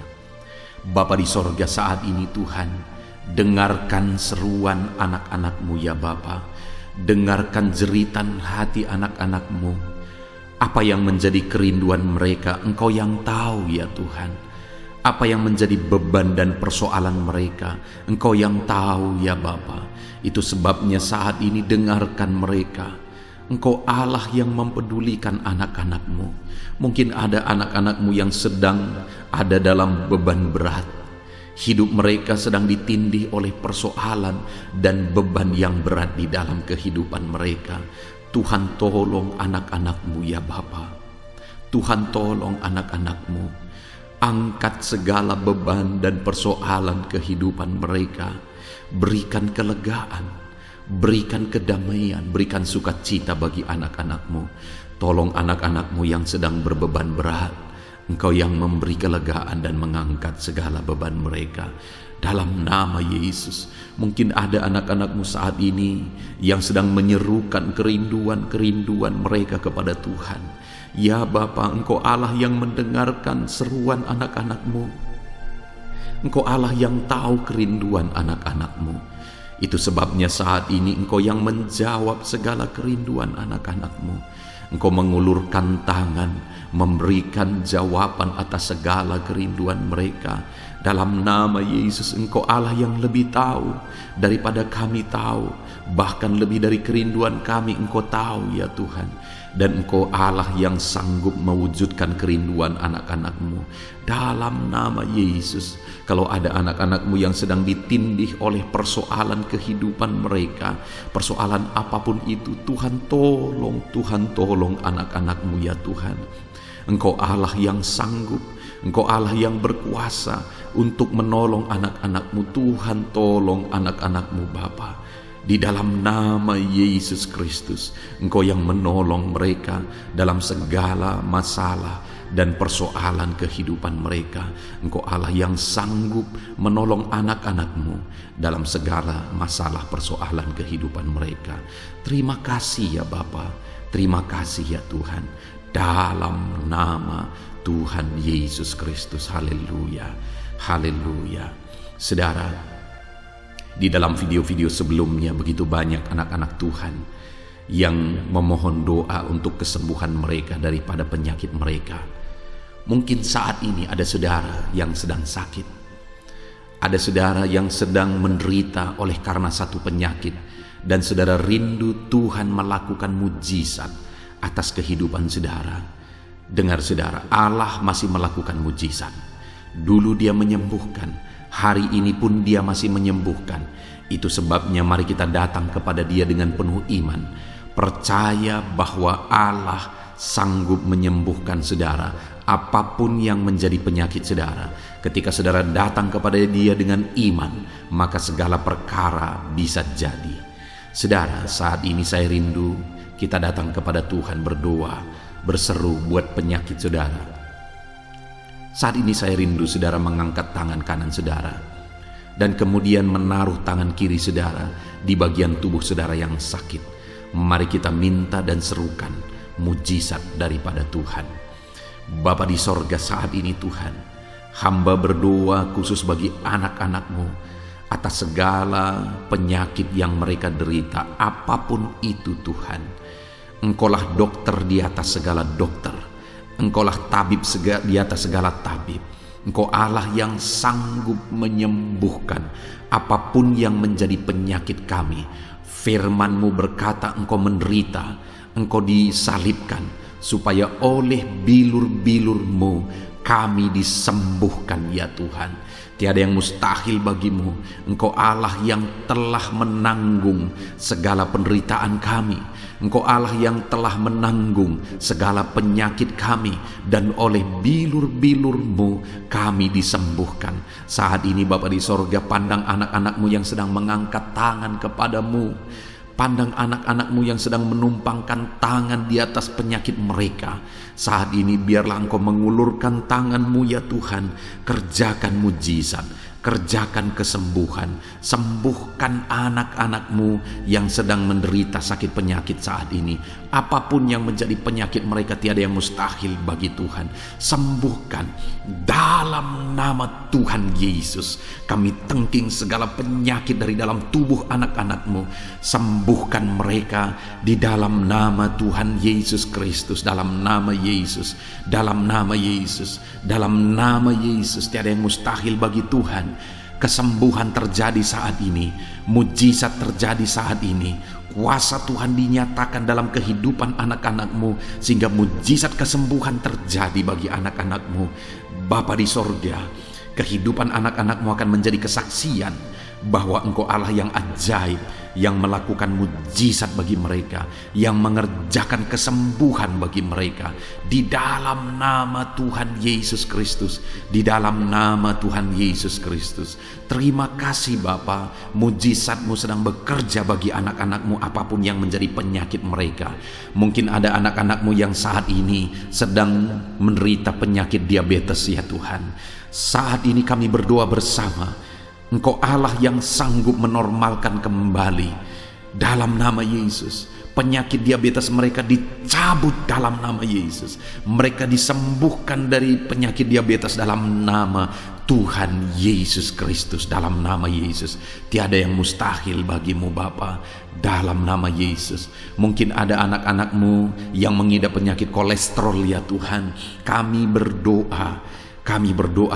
Bapa di sorga, saat ini Tuhan, dengarkan seruan anak-anak-Mu ya Bapa. Dengarkan jeritan hati anak-anak-Mu. Apa yang menjadi kerinduan mereka, Engkau yang tahu ya Tuhan. Apa yang menjadi beban dan persoalan mereka, Engkau yang tahu ya Bapa. Itu sebabnya saat ini dengarkan mereka. Engkau Allah yang mempedulikan anak-anak-Mu. Mungkin ada anak-anak-Mu yang sedang ada dalam beban berat. Hidup mereka sedang ditindih oleh persoalan dan beban yang berat di dalam kehidupan mereka. Tuhan tolong anak-anak-Mu ya Bapa. Tuhan tolong anak-anak-Mu. Angkat segala beban dan persoalan kehidupan mereka. Berikan kelegaan, berikan kedamaian, berikan sukacita bagi anak-anak-Mu. Tolong anak-anak-Mu yang sedang berbeban berat. Engkau yang memberi kelegaan dan mengangkat segala beban mereka. Dalam nama Yesus, mungkin ada anak-anak-Mu saat ini yang sedang menyerukan kerinduan-kerinduan mereka kepada Tuhan. Ya Bapa, Engkau Allah yang mendengarkan seruan anak-anak-Mu. Engkau Allah yang tahu kerinduan anak-anak-Mu. Itu sebabnya saat ini Engkau yang menjawab segala kerinduan anak-anak-Mu. Engkau mengulurkan tangan, memberikan jawaban atas segala kerinduan mereka. Dalam nama Yesus, Engkau Allah yang lebih tahu daripada kami tahu. Bahkan lebih dari kerinduan kami Engkau tahu ya Tuhan. Dan Engkau Allah yang sanggup mewujudkan kerinduan anak-anak-Mu. Dalam nama Yesus, kalau ada anak-anak-Mu yang sedang ditindih oleh persoalan kehidupan mereka, persoalan apapun itu, Tuhan tolong anak-anak-Mu ya Tuhan. Engkau Allah yang sanggup, Engkau Allah yang berkuasa untuk menolong anak-anak-Mu. Tuhan tolong anak-anak-Mu Bapa. Di dalam nama Yesus Kristus, Engkau yang menolong mereka dalam segala masalah dan persoalan kehidupan mereka. Engkau Allah yang sanggup menolong anak-anak-Mu dalam segala masalah persoalan kehidupan mereka. Terima kasih ya Bapa, terima kasih ya Tuhan. Dalam nama Tuhan Yesus Kristus, haleluya, haleluya. Saudara, di dalam video-video sebelumnya begitu banyak anak-anak Tuhan yang memohon doa untuk kesembuhan mereka daripada penyakit mereka. Mungkin saat ini ada saudara yang sedang sakit. Ada saudara yang sedang menderita oleh karena satu penyakit. Dan saudara rindu Tuhan melakukan mujizat atas kehidupan saudara. Dengar saudara, Allah masih melakukan mujizat. Dulu Dia menyembuhkan, hari ini pun Dia masih menyembuhkan. Itu sebabnya mari kita datang kepada Dia dengan penuh iman, percaya bahwa Allah sanggup menyembuhkan saudara apapun yang menjadi penyakit saudara. Ketika saudara datang kepada Dia dengan iman, maka segala perkara bisa jadi. Saudara, saat ini saya rindu kita datang kepada Tuhan berdoa, berseru buat penyakit saudara. Saat ini saya rindu saudara mengangkat tangan kanan saudara dan kemudian menaruh tangan kiri saudara di bagian tubuh saudara yang sakit. Mari kita minta dan serukan mujizat daripada Tuhan. Bapa di sorga, saat ini Tuhan, hamba berdoa khusus bagi anak-anak-Mu atas segala penyakit yang mereka derita, apapun itu Tuhan. Engkaulah dokter di atas segala dokter, Engkaulah tabib di atas segala tabib. Engkau Allah yang sanggup menyembuhkan apapun yang menjadi penyakit kami. Firman-Mu berkata Engkau menderita, Engkau disalibkan, supaya oleh bilur-bilur-Mu kami disembuhkan ya Tuhan. Tiada yang mustahil bagimu. Engkau Allah yang telah menanggung segala penderitaan kami. Engkau Allah yang telah menanggung segala penyakit kami. Dan oleh bilur-bilur-Mu kami disembuhkan. Saat ini Bapa di sorga, pandang anak-anak-Mu yang sedang mengangkat tangan kepada-Mu. Pandang anak-anak-Mu yang sedang menumpangkan tangan di atas penyakit mereka. Saat ini biarlah Engkau mengulurkan tangan-Mu ya Tuhan. Kerjakan mujizat, kerjakan kesembuhan. Sembuhkan anak-anak-Mu yang sedang menderita sakit penyakit saat ini. Apapun yang menjadi penyakit mereka, tiada yang mustahil bagi Tuhan. Sembuhkan dalam nama Tuhan Yesus. Kami tengking segala penyakit dari dalam tubuh anak-anak-Mu. Sembuhkan mereka di dalam nama Tuhan Yesus Kristus. Dalam nama Yesus, dalam nama Yesus, dalam nama Yesus. Tiada yang mustahil bagi Tuhan. Kesembuhan terjadi saat ini, mujizat terjadi saat ini. Kuasa Tuhan dinyatakan dalam kehidupan anak-anak-Mu, sehingga mujizat kesembuhan terjadi bagi anak-anak-Mu. Bapa di sorga, kehidupan anak-anak-Mu akan menjadi kesaksian bahwa Engkau Allah yang ajaib, yang melakukan mujizat bagi mereka, yang mengerjakan kesembuhan bagi mereka. Di dalam nama Tuhan Yesus Kristus, di dalam nama Tuhan Yesus Kristus. Terima kasih Bapa, mujizat-Mu sedang bekerja bagi anak-anak-Mu apapun yang menjadi penyakit mereka. Mungkin ada anak-anak-Mu yang saat ini sedang menderita penyakit diabetes ya Tuhan. Saat ini kami berdoa bersama. Engkau Allah yang sanggup menormalkan kembali dalam nama Yesus. Penyakit diabetes mereka dicabut dalam nama Yesus. Mereka disembuhkan dari penyakit diabetes dalam nama Tuhan Yesus Kristus, dalam nama Yesus. Tiada yang mustahil bagimu Bapa, dalam nama Yesus. Mungkin ada anak-anakmu yang mengidap penyakit kolesterol ya Tuhan. Kami berdoa,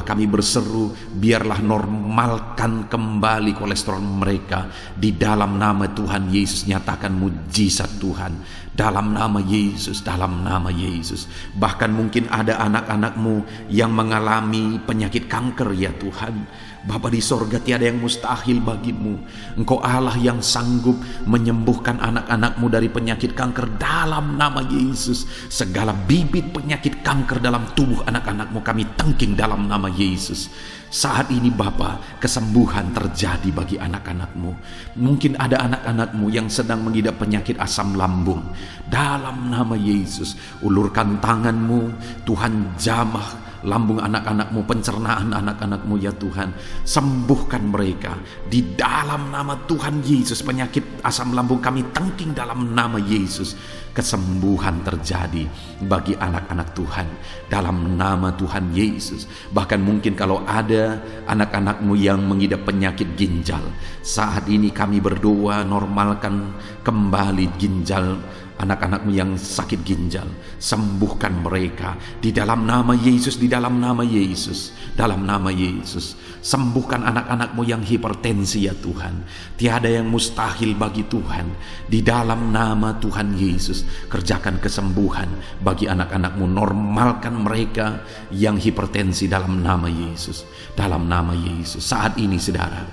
kami berseru, biarlah normalkan kembali kolesterol mereka. Di dalam nama Tuhan Yesus, nyatakan mujizat Tuhan. Dalam nama Yesus, dalam nama Yesus. Bahkan mungkin ada anak-anakmu yang mengalami penyakit kanker ya Tuhan. Bapa di sorga, tiada yang mustahil bagimu. Engkau Allah yang sanggup menyembuhkan anak-anakmu dari penyakit kanker dalam nama Yesus. Segala bibit penyakit kanker dalam tubuh anak-anakmu kami tangking dalam nama Yesus. Saat ini Bapa, kesembuhan terjadi bagi anak-anakmu. Mungkin ada anak-anakmu yang sedang mengidap penyakit asam lambung. Dalam nama Yesus, ulurkan tanganmu, Tuhan jamah lambung anak-anakmu, pencernaan anak-anakmu ya Tuhan. Sembuhkan mereka di dalam nama Tuhan Yesus. Penyakit asam lambung kami tangking dalam nama Yesus. Kesembuhan terjadi bagi anak-anak Tuhan dalam nama Tuhan Yesus. Bahkan mungkin kalau ada anak-anakmu yang mengidap penyakit ginjal, saat ini kami berdoa, normalkan kembali ginjal anak-anakmu yang sakit ginjal. Sembuhkan mereka di dalam nama Yesus, di dalam nama Yesus, dalam nama Yesus. Sembuhkan anak-anakmu yang hipertensi ya Tuhan. Tiada yang mustahil bagi Tuhan. Di dalam nama Tuhan Yesus, kerjakan kesembuhan bagi anak-anakmu. Normalkan mereka yang hipertensi dalam nama Yesus, dalam nama Yesus. Saat ini saudara,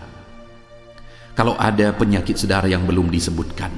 kalau ada penyakit saudara yang belum disebutkan,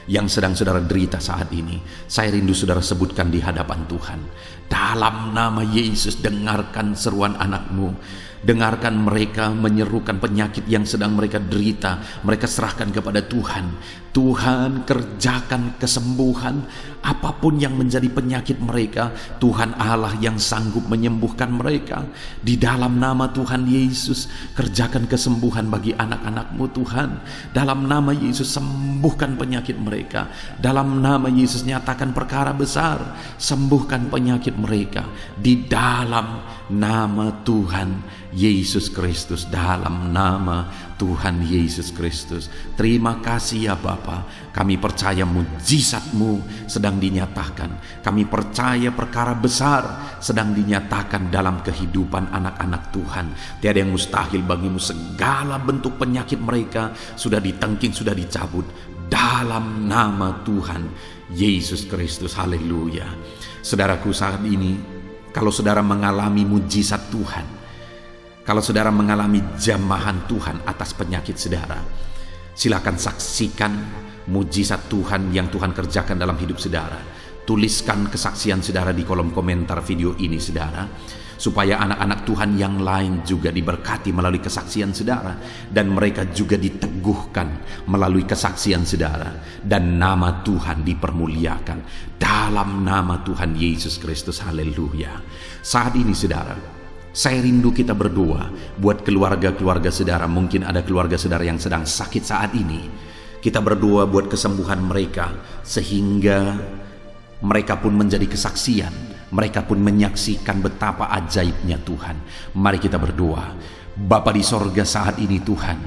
yang sedang saudara derita saat ini, saya rindu saudara sebutkan di hadapan Tuhan. Dalam nama Yesus, dengarkan seruan anakmu. Dengarkan mereka menyerukan penyakit yang sedang mereka derita. Mereka serahkan kepada Tuhan. Tuhan, kerjakan kesembuhan apapun yang menjadi penyakit mereka. Tuhan Allah yang sanggup menyembuhkan mereka. Di dalam nama Tuhan Yesus, kerjakan kesembuhan bagi anak-anakmu Tuhan. Dalam nama Yesus, sembuhkan penyakit mereka. Dalam nama Yesus, nyatakan perkara besar. Sembuhkan penyakit mereka. Di dalam nama Tuhan Yesus Kristus, dalam nama Tuhan Yesus Kristus. Terima kasih ya Bapa. Kami percaya mujizat-Mu sedang dinyatakan. Kami percaya perkara besar sedang dinyatakan dalam kehidupan anak-anak Tuhan. Tiada yang mustahil bagimu. Segala bentuk penyakit mereka sudah ditangking, sudah dicabut dalam nama Tuhan Yesus Kristus. Haleluya. Saudaraku, saat ini kalau saudara mengalami mujizat Tuhan, kalau saudara mengalami jamahan Tuhan atas penyakit saudara, silakan saksikan mujizat Tuhan yang Tuhan kerjakan dalam hidup saudara. Tuliskan kesaksian saudara di kolom komentar video ini saudara, supaya anak-anak Tuhan yang lain juga diberkati melalui kesaksian saudara, dan mereka juga diteguhkan melalui kesaksian saudara, dan nama Tuhan dipermuliakan dalam nama Tuhan Yesus Kristus. Haleluya. Saat ini saudara, saya rindu kita berdoa buat keluarga-keluarga saudara. Mungkin ada keluarga saudara yang sedang sakit saat ini. Kita berdoa buat kesembuhan mereka, sehingga mereka pun menjadi kesaksian. Mereka pun menyaksikan betapa ajaibnya Tuhan. Mari kita berdoa. Bapa di sorga, saat ini Tuhan,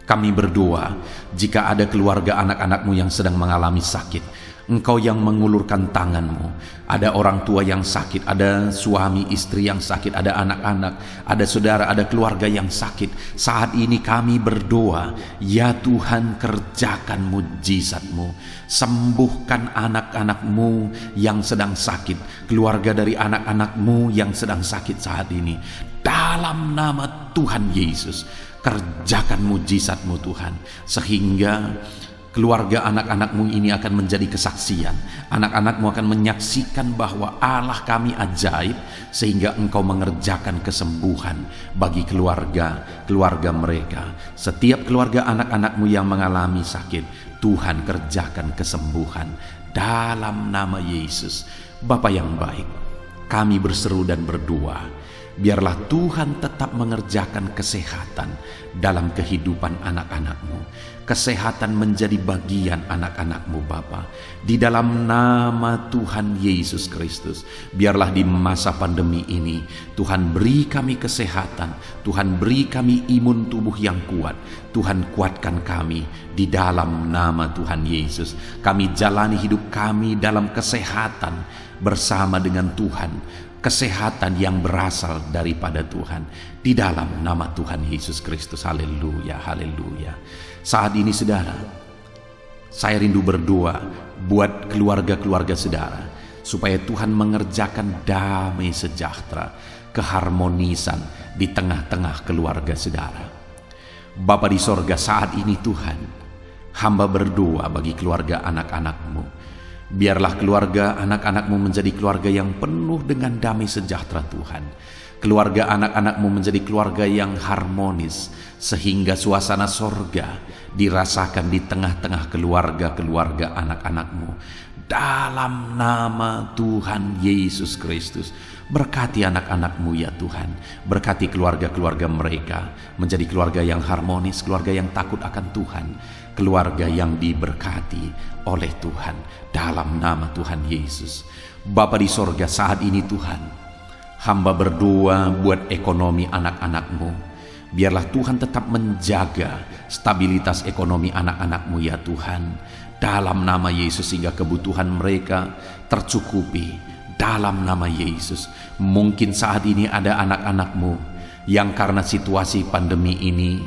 kami berdoa jika ada keluarga anak-anakmu yang sedang mengalami sakit. Engkau yang mengulurkan tanganmu. Ada orang tua yang sakit, ada suami istri yang sakit, ada anak-anak, ada saudara, ada keluarga yang sakit. Saat ini kami berdoa, ya Tuhan, kerjakan mujizat-Mu. Sembuhkan anak-anak-Mu yang sedang sakit, keluarga dari anak-anak-Mu yang sedang sakit saat ini. Dalam nama Tuhan Yesus, kerjakan mujizat-Mu Tuhan, sehingga keluarga anak-anakmu ini akan menjadi kesaksian. Anak-anakmu akan menyaksikan bahwa Allah kami ajaib, sehingga engkau mengerjakan kesembuhan bagi keluarga mereka. Setiap keluarga anak-anakmu yang mengalami sakit, Tuhan kerjakan kesembuhan dalam nama Yesus. Bapa yang baik, kami berseru dan berdoa, Biarlah Tuhan tetap mengerjakan kesehatan dalam kehidupan anak-anak-Mu. Kesehatan menjadi bagian anak-anak-Mu Bapa. Di dalam nama Tuhan Yesus Kristus, biarlah di masa pandemi ini Tuhan beri kami kesehatan, Tuhan beri kami imun tubuh yang kuat, Tuhan kuatkan kami di dalam nama Tuhan Yesus. Kami jalani hidup kami dalam kesehatan bersama dengan Tuhan, kesehatan yang berasal daripada Tuhan, di dalam nama Tuhan Yesus Kristus. Haleluya, haleluya. Saat ini saudara, saya rindu berdoa buat keluarga-keluarga saudara, supaya Tuhan mengerjakan damai sejahtera, keharmonisan di tengah-tengah keluarga saudara. Bapa di sorga, saat ini Tuhan, hamba berdoa bagi keluarga anak-anak-Mu. Biarlah keluarga anak-anak-Mu menjadi keluarga yang penuh dengan damai sejahtera Tuhan. Keluarga anak-anak-Mu menjadi keluarga yang harmonis, sehingga suasana sorga dirasakan di tengah-tengah keluarga-keluarga anak-anak-Mu. Dalam nama Tuhan Yesus Kristus, berkati anak-anak-Mu ya Tuhan. Berkati keluarga-keluarga mereka menjadi keluarga yang harmonis, keluarga yang takut akan Tuhan, keluarga yang diberkati oleh Tuhan, dalam nama Tuhan Yesus. Bapa di sorga, saat ini Tuhan, hamba berdoa buat ekonomi anak-anak-Mu. Biarlah Tuhan tetap menjaga stabilitas ekonomi anak-anak-Mu ya Tuhan, dalam nama Yesus, sehingga kebutuhan mereka tercukupi dalam nama Yesus. Mungkin saat ini ada anak-anak-Mu yang karena situasi pandemi ini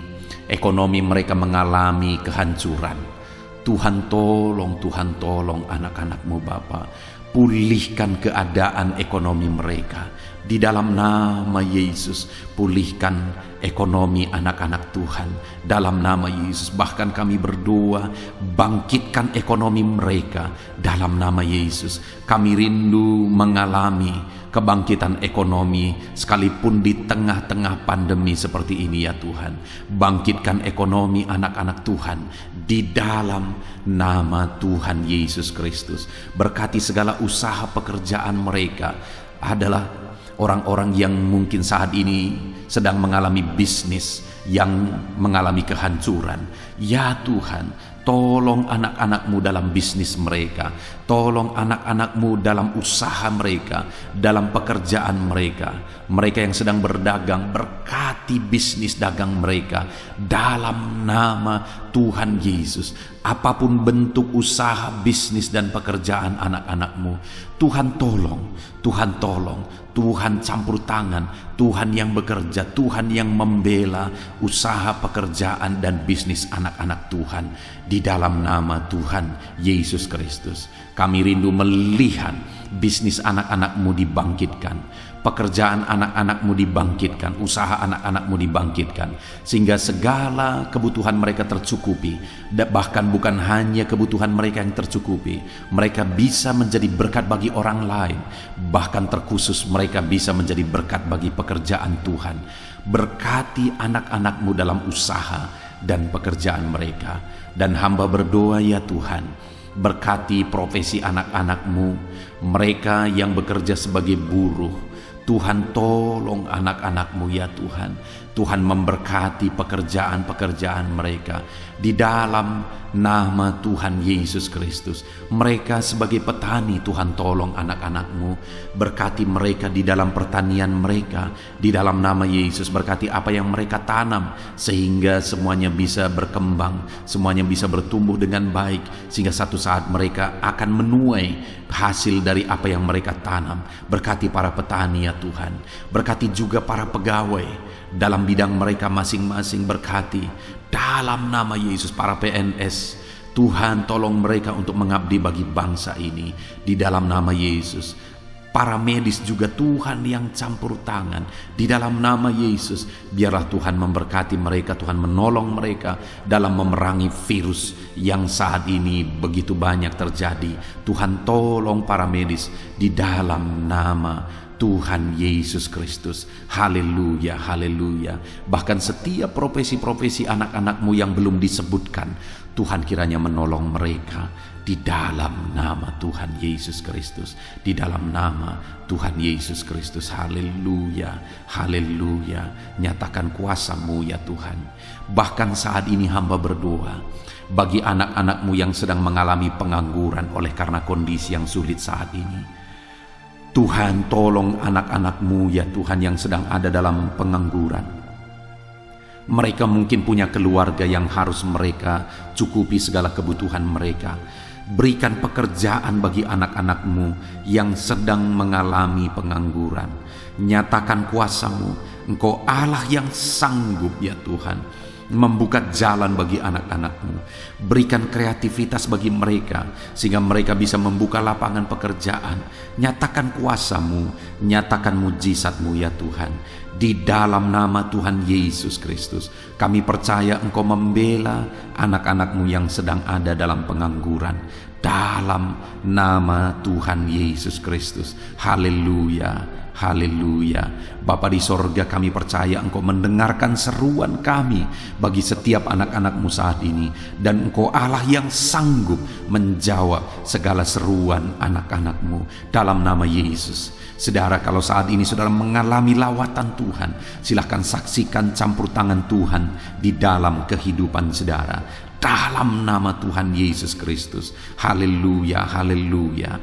ekonomi mereka mengalami kehancuran. Tuhan tolong anak-anak-Mu Bapa. Pulihkan keadaan ekonomi mereka di dalam nama Yesus. Pulihkan ekonomi anak-anak Tuhan dalam nama Yesus. Bahkan kami berdoa, bangkitkan ekonomi mereka dalam nama Yesus. Kami rindu mengalami kebangkitan ekonomi sekalipun di tengah-tengah pandemi seperti ini ya Tuhan. Bangkitkan ekonomi anak-anak Tuhan di dalam nama Tuhan Yesus Kristus. Berkati segala usaha pekerjaan mereka. Adalah orang-orang yang mungkin saat ini sedang mengalami bisnis yang mengalami kehancuran. Ya Tuhan, tolong anak-anak-Mu dalam bisnis mereka, tolong anak-anak-Mu dalam usaha mereka, dalam pekerjaan mereka. Mereka yang sedang berdagang, berkati bisnis dagang mereka dalam nama Tuhan Yesus. Apapun bentuk usaha, bisnis dan pekerjaan anak-anak-Mu, Tuhan tolong, Tuhan tolong, Tuhan campur tangan, Tuhan yang bekerja, Tuhan yang membela usaha, pekerjaan dan bisnis anak-anak Tuhan di dalam nama Tuhan Yesus Kristus. Kami rindu melihat bisnis anak-anak-Mu dibangkitkan, pekerjaan anak-anak-Mu dibangkitkan, usaha anak-anak-Mu dibangkitkan, sehingga segala kebutuhan mereka tercukupi. Bahkan bukan hanya kebutuhan mereka yang tercukupi, mereka bisa menjadi berkat bagi orang lain. Bahkan terkhusus mereka bisa menjadi berkat bagi pekerjaan Tuhan. Berkati anak-anak-Mu dalam usaha dan pekerjaan mereka. Dan hamba berdoa ya Tuhan, berkati profesi anak-anak-Mu, mereka yang bekerja sebagai buruh. Tuhan tolong anak-anak-Mu ya Tuhan. Tuhan memberkati pekerjaan-pekerjaan mereka di dalam nama Tuhan Yesus Kristus. Mereka sebagai petani, Tuhan tolong anak-anak-Mu. Berkati mereka di dalam pertanian mereka di dalam nama Yesus. Berkati apa yang mereka tanam sehingga semuanya bisa berkembang, semuanya bisa bertumbuh dengan baik, sehingga satu saat mereka akan menuai hasil dari apa yang mereka tanam. Berkati para petani ya Tuhan. Berkati juga para pegawai dalam bidang mereka masing-masing. Berkati dalam nama Yesus para PNS. Tuhan tolong mereka untuk mengabdi bagi bangsa ini di dalam nama Yesus. Para medis juga Tuhan yang campur tangan di dalam nama Yesus. Biarlah Tuhan memberkati mereka, Tuhan menolong mereka dalam memerangi virus yang saat ini begitu banyak terjadi. Tuhan tolong para medis di dalam nama Tuhan Yesus Kristus. Haleluya, haleluya. Bahkan setiap profesi-profesi anak-anak-Mu yang belum disebutkan, Tuhan kiranya menolong mereka di dalam nama Tuhan Yesus Kristus. Di dalam nama Tuhan Yesus Kristus. Haleluya, haleluya. Nyatakan kuasa-Mu ya Tuhan. Bahkan saat ini hamba berdoa bagi anak-anak-Mu yang sedang mengalami pengangguran oleh karena kondisi yang sulit saat ini. Tuhan, tolong anak-anak-Mu ya Tuhan yang sedang ada dalam pengangguran. Mereka mungkin punya keluarga yang harus mereka cukupi segala kebutuhan mereka. Berikan pekerjaan bagi anak-anak-Mu yang sedang mengalami pengangguran. Nyatakan kuasa-Mu. Engkau Allah yang sanggup ya Tuhan membuka jalan bagi anak-anak-Mu. Berikan kreativitas bagi mereka sehingga mereka bisa membuka lapangan pekerjaan. Nyatakan kuasa-Mu, nyatakan mujizat-Mu ya Tuhan. Di dalam nama Tuhan Yesus Kristus, kami percaya Engkau membela anak-anak-Mu yang sedang ada dalam pengangguran. Dalam nama Tuhan Yesus Kristus. Haleluya. Haleluya. Bapa di sorga, kami percaya Engkau mendengarkan seruan kami bagi setiap anak-anak-Mu saat ini. Dan Engkau Allah yang sanggup menjawab segala seruan anak-anak-Mu dalam nama Yesus. Saudara, kalau saat ini saudara mengalami lawatan Tuhan, silahkan saksikan campur tangan Tuhan di dalam kehidupan saudara. Dalam nama Tuhan Yesus Kristus. Haleluya, haleluya.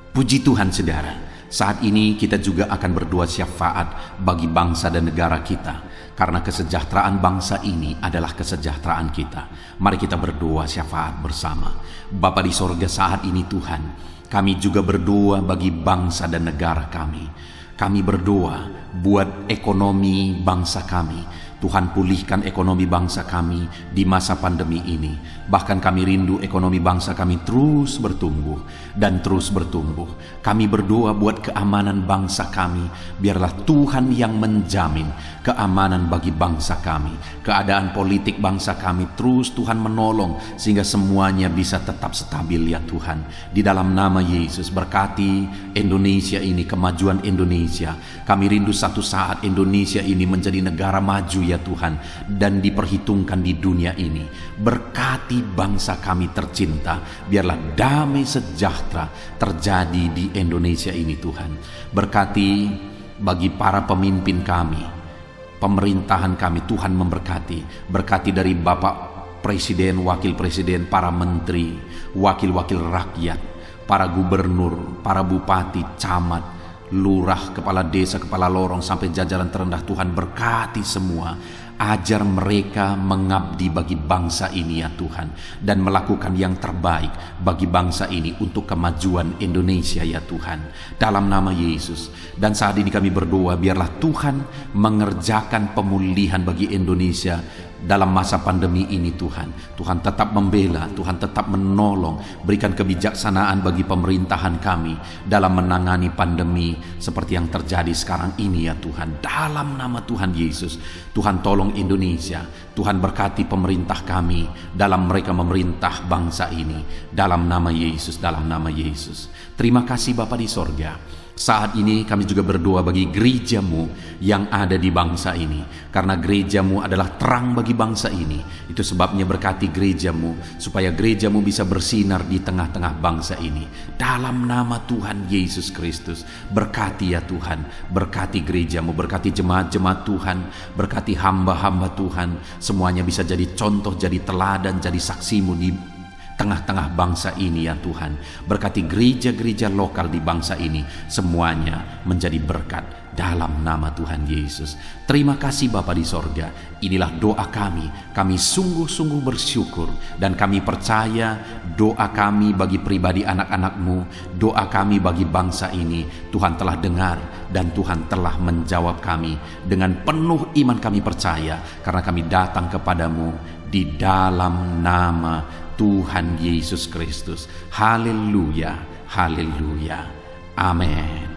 Puji Tuhan saudara. Saat ini kita juga akan berdoa syafaat bagi bangsa dan negara kita. Karena kesejahteraan bangsa ini adalah kesejahteraan kita. Mari kita berdoa syafaat bersama. Bapa di sorga, saat ini Tuhan, kami juga berdoa bagi bangsa dan negara kami. Kami berdoa buat ekonomi bangsa kami. Tuhan, pulihkan ekonomi bangsa kami di masa pandemi ini. Bahkan kami rindu ekonomi bangsa kami terus bertumbuh dan terus bertumbuh. Kami berdoa buat keamanan bangsa kami. Biarlah Tuhan yang menjamin keamanan bagi bangsa kami. Keadaan politik bangsa kami terus Tuhan menolong sehingga semuanya bisa tetap stabil ya Tuhan. Di dalam nama Yesus, berkati Indonesia ini, kemajuan Indonesia. Kami rindu satu saat Indonesia ini menjadi negara maju ya Tuhan, dan diperhitungkan di dunia ini. Berkati bangsa kami tercinta, biarlah damai sejahtera terjadi di Indonesia ini Tuhan. Berkati bagi para pemimpin kami, pemerintahan kami, Tuhan memberkati. Berkati dari Bapak Presiden, Wakil Presiden, para menteri, wakil-wakil rakyat, para gubernur, para bupati, camat, lurah, kepala desa, kepala lorong, sampai jajaran terendah. Tuhan berkati semua. Ajar mereka mengabdi bagi bangsa ini ya Tuhan, dan melakukan yang terbaik bagi bangsa ini untuk kemajuan Indonesia ya Tuhan, dalam nama Yesus. Dan saat ini kami berdoa, biarlah Tuhan mengerjakan pemulihan bagi Indonesia dalam masa pandemi ini Tuhan. Tuhan tetap membela, Tuhan tetap menolong. Berikan kebijaksanaan bagi pemerintahan kami dalam menangani pandemi seperti yang terjadi sekarang ini ya Tuhan. Dalam nama Tuhan Yesus, Tuhan tolong Indonesia. Tuhan berkati pemerintah kami dalam mereka memerintah bangsa ini. Dalam nama Yesus, dalam nama Yesus. Terima kasih Bapa di sorga. Saat ini kami juga berdoa bagi gereja-Mu yang ada di bangsa ini. Karena gereja-Mu adalah terang bagi bangsa ini. Itu sebabnya berkati gereja-Mu, supaya gereja-Mu bisa bersinar di tengah-tengah bangsa ini. Dalam nama Tuhan Yesus Kristus, berkati ya Tuhan. Berkati gereja-Mu, berkati jemaat-jemaat Tuhan, berkati hamba-hamba Tuhan. Semuanya bisa jadi contoh, jadi teladan, jadi saksi-Mu di tengah-tengah bangsa ini ya Tuhan. Berkati gereja-gereja lokal di bangsa ini, semuanya menjadi berkat dalam nama Tuhan Yesus. Terima kasih Bapa di sorga. Inilah doa kami. Kami sungguh-sungguh bersyukur, dan kami percaya doa kami bagi pribadi anak-anak-Mu, doa kami bagi bangsa ini, Tuhan telah dengar dan Tuhan telah menjawab kami. Dengan penuh iman kami percaya, karena kami datang kepadamu di dalam nama Tuhan Yesus Kristus. Haleluya, haleluya, amin.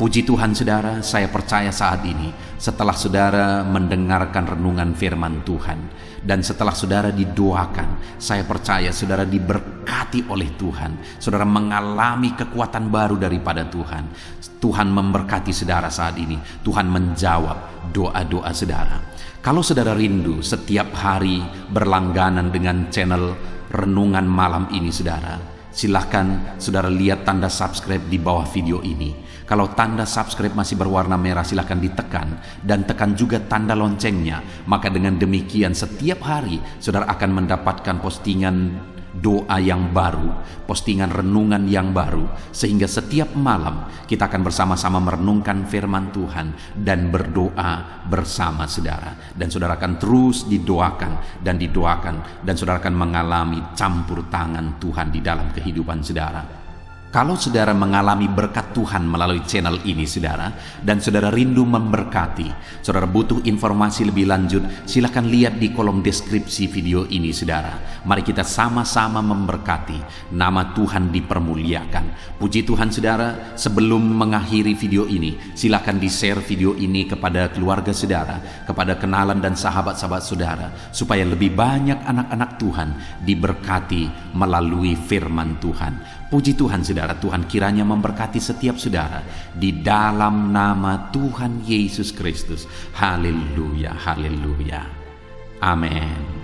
Puji Tuhan saudara, saya percaya saat ini setelah saudara mendengarkan renungan firman Tuhan dan setelah saudara didoakan, saya percaya saudara diberkati oleh Tuhan. Saudara mengalami kekuatan baru daripada Tuhan. Tuhan memberkati saudara saat ini. Tuhan menjawab doa-doa saudara. Kalau saudara rindu setiap hari berlangganan dengan channel Renungan Malam ini saudara, silahkan saudara lihat tanda subscribe di bawah video ini. Kalau tanda subscribe masih berwarna merah, silahkan ditekan dan tekan juga tanda loncengnya. Maka dengan demikian setiap hari saudara akan mendapatkan postingan doa yang baru, postingan renungan yang baru, sehingga setiap malam kita akan bersama-sama merenungkan firman Tuhan dan berdoa bersama saudara. Dan saudara akan terus didoakan dan saudara akan mengalami campur tangan Tuhan di dalam kehidupan saudara. Kalau saudara mengalami berkat Tuhan melalui channel ini saudara, dan saudara rindu memberkati, saudara butuh informasi lebih lanjut, silakan lihat di kolom deskripsi video ini saudara. Mari kita sama-sama memberkati, nama Tuhan dipermuliakan. Puji Tuhan saudara, sebelum mengakhiri video ini, silakan di-share video ini kepada keluarga saudara, kepada kenalan dan sahabat-sahabat saudara, supaya lebih banyak anak-anak Tuhan diberkati melalui firman Tuhan. Puji Tuhan saudara, Tuhan kiranya memberkati setiap saudara di dalam nama Tuhan Yesus Kristus. Haleluya, haleluya. Amin.